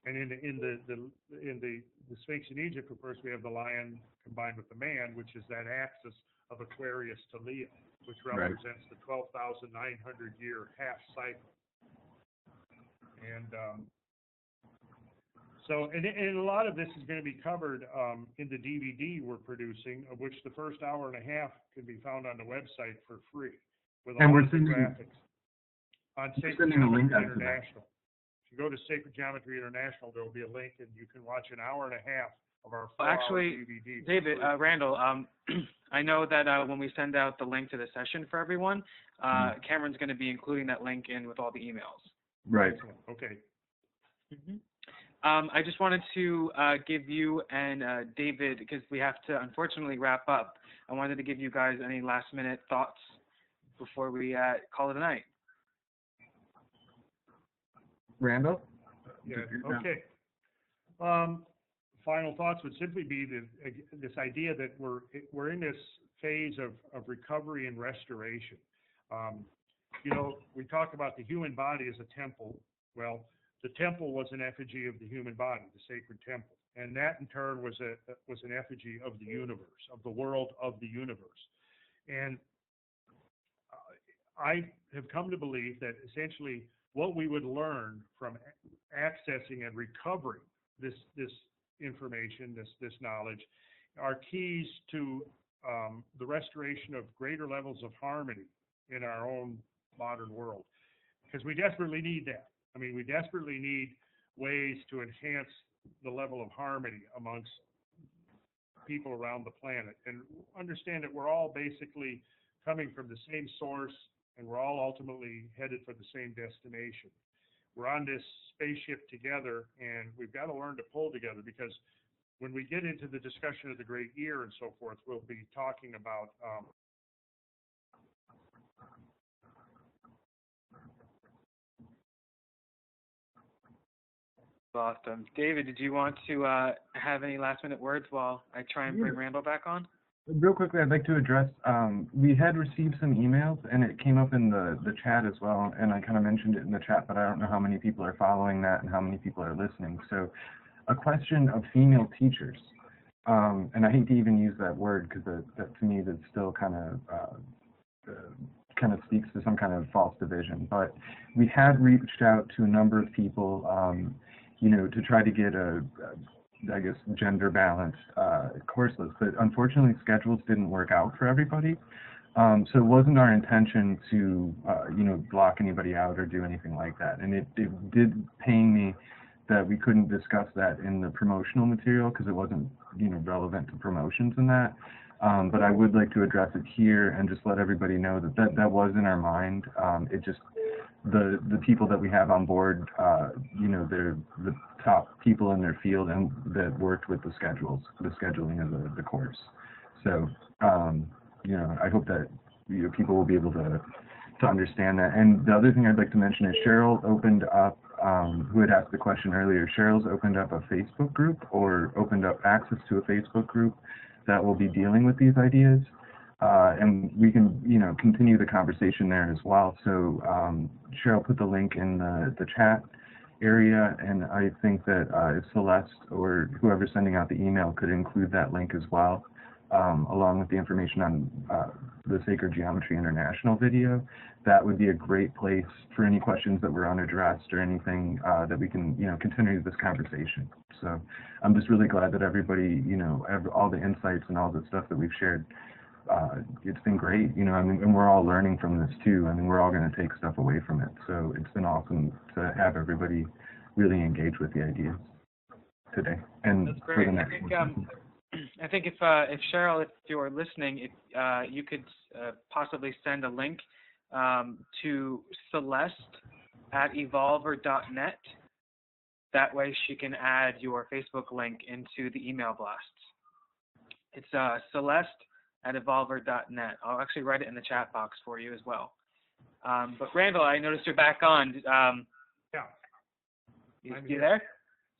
And in the Sphinx in Egypt, of course, we have the lion combined with the man, which is that axis of Aquarius to Leo, which represents the 12,900 year half cycle. And so a lot of this is going to be covered in the DVD we're producing, of which the first hour and a half can be found on the website for free, with all of the graphics on Sacred Geometry International. If you go to Sacred Geometry International, there will be a link, and you can watch an hour and a half of our 4-hour DVD. David, Randall, I know that when we send out the link to the session for everyone, Cameron's going to be including that link in with all the emails. Right. Okay. I just wanted to give you and David, because we have to unfortunately wrap up, I wanted to give you guys any last-minute thoughts before we call it a night. Randall? Yeah. Okay. Final thoughts would simply be this idea that we're in this phase of recovery and restoration. You know, we talk about the human body as a temple. Well, the temple was an effigy of the human body, the sacred temple, and that in turn was an effigy of the universe, of the world of the universe. And I have come to believe that essentially what we would learn from accessing and recovering this information, this knowledge, are keys to the restoration of greater levels of harmony in our own modern world, because we desperately need that. I mean, we desperately need ways to enhance the level of harmony amongst people around the planet, and understand that we're all basically coming from the same source, and we're all ultimately headed for the same destination. We're on this spaceship together, and we've got to learn to pull together, because when we get into the discussion of the great year and so forth, we'll be talking about Awesome. David, did you want to have any last-minute words while I try and bring Randall back on? Real quickly, I'd like to address, we had received some emails, and it came up in the chat as well, and I kind of mentioned it in the chat, but I don't know how many people are following that and how many people are listening. So a question of female teachers, and I hate to even use that word, because that to me that still kind of speaks to some kind of false division, but we had reached out to a number of people, you know, to try to get I guess, gender-balanced course list, but unfortunately schedules didn't work out for everybody. So it wasn't our intention to, you know, block anybody out or do anything like that. And it did pain me that we couldn't discuss that in the promotional material, because it wasn't, you know, relevant to promotions and that. But I would like to address it here and just let everybody know that was in our mind. It just, the people that we have on board, you know, they're the top people in their field and that worked with the scheduling of the course. So, you know, I hope that, you know, people will be able to understand that. And the other thing I'd like to mention is Cheryl opened up, who had asked the question earlier, Cheryl's opened up a Facebook group, or opened up access to a Facebook group that will be dealing with these ideas. and we can, continue the conversation there as well. So Cheryl put the link in the chat area, and I think that if Celeste or whoever's sending out the email could include that link as well, along with the information on the Sacred Geometry International video. That would be a great place for any questions that were unaddressed or anything that we can, continue this conversation. So I'm just really glad that everybody, all the insights and all the stuff that we've shared, it's been great, and we're all learning from this too. I mean, we're all going to take stuff away from it. So it's been awesome to have everybody really engage with the ideas today. And That's for great. the next one. I think if Cheryl, if you're listening, you could possibly send a link to Celeste at evolver.net. That way she can add your Facebook link into the email blasts. It's Celeste at evolver.net. I'll actually write it in the chat box for you as well. But Randall, I noticed you're back on. Yeah. You there?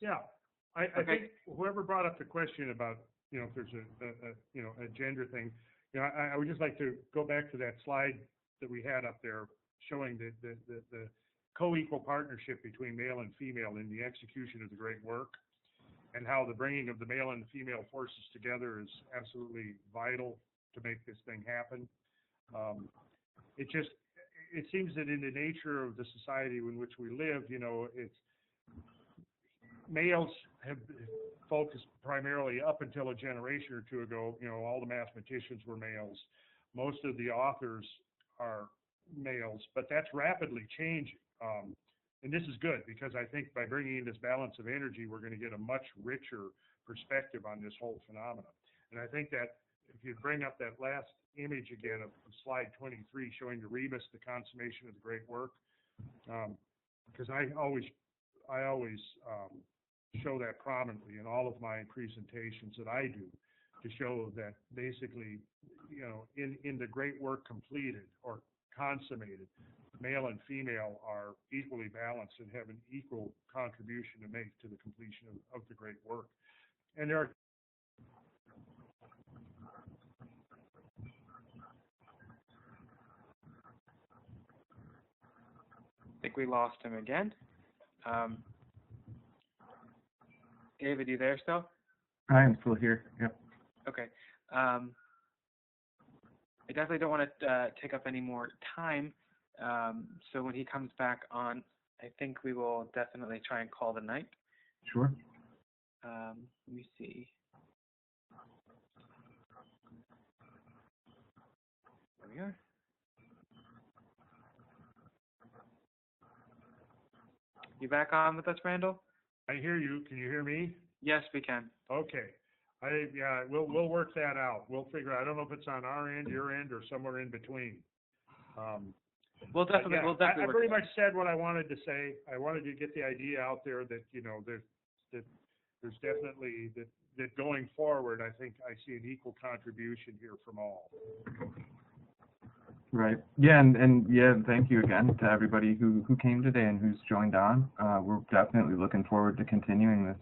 Yeah. I Okay. think whoever brought up the question about, if there's a gender thing, I would just like to go back to that slide that we had up there showing the co-equal partnership between male and female in the execution of the great work, and how the bringing of the male and the female forces together is absolutely vital to make this thing happen. It seems that in the nature of the society in which we live, it's males have focused primarily up until a generation or two ago, all the mathematicians were males. Most of the authors are males, but that's rapidly changing. And this is good, because I think by bringing in this balance of energy, we're going to get a much richer perspective on this whole phenomenon. And I think that if you bring up that last image again of slide 23 showing the rebus, the consummation of the great work, because I always show that prominently in all of my presentations that I do, to show that basically, in the great work completed or consummated, male and female are equally balanced and have an equal contribution to make to the completion of the great work. And there are I think we lost him again. David, you there still? I am still here. Yep. Okay. I definitely don't want to take up any more time. So when he comes back on, I think we will definitely try and call the night. Sure. Let me see. There we are. You back on with us, Randall? I hear you. Can you hear me? Yes, we can. Okay. We'll work that out. We'll figure out. I don't know if it's on our end, your end, or somewhere in between. We'll definitely I work pretty it much said what I wanted to say. I wanted to get the idea out there that, there's definitely that going forward, I think I see an equal contribution here from all. Right. Yeah, and yeah, thank you again to everybody who came today and who's joined on. We're definitely looking forward to continuing this.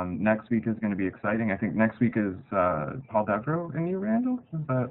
Next week is going to be exciting. I think next week is Paul Devereaux and you, Randall? Is that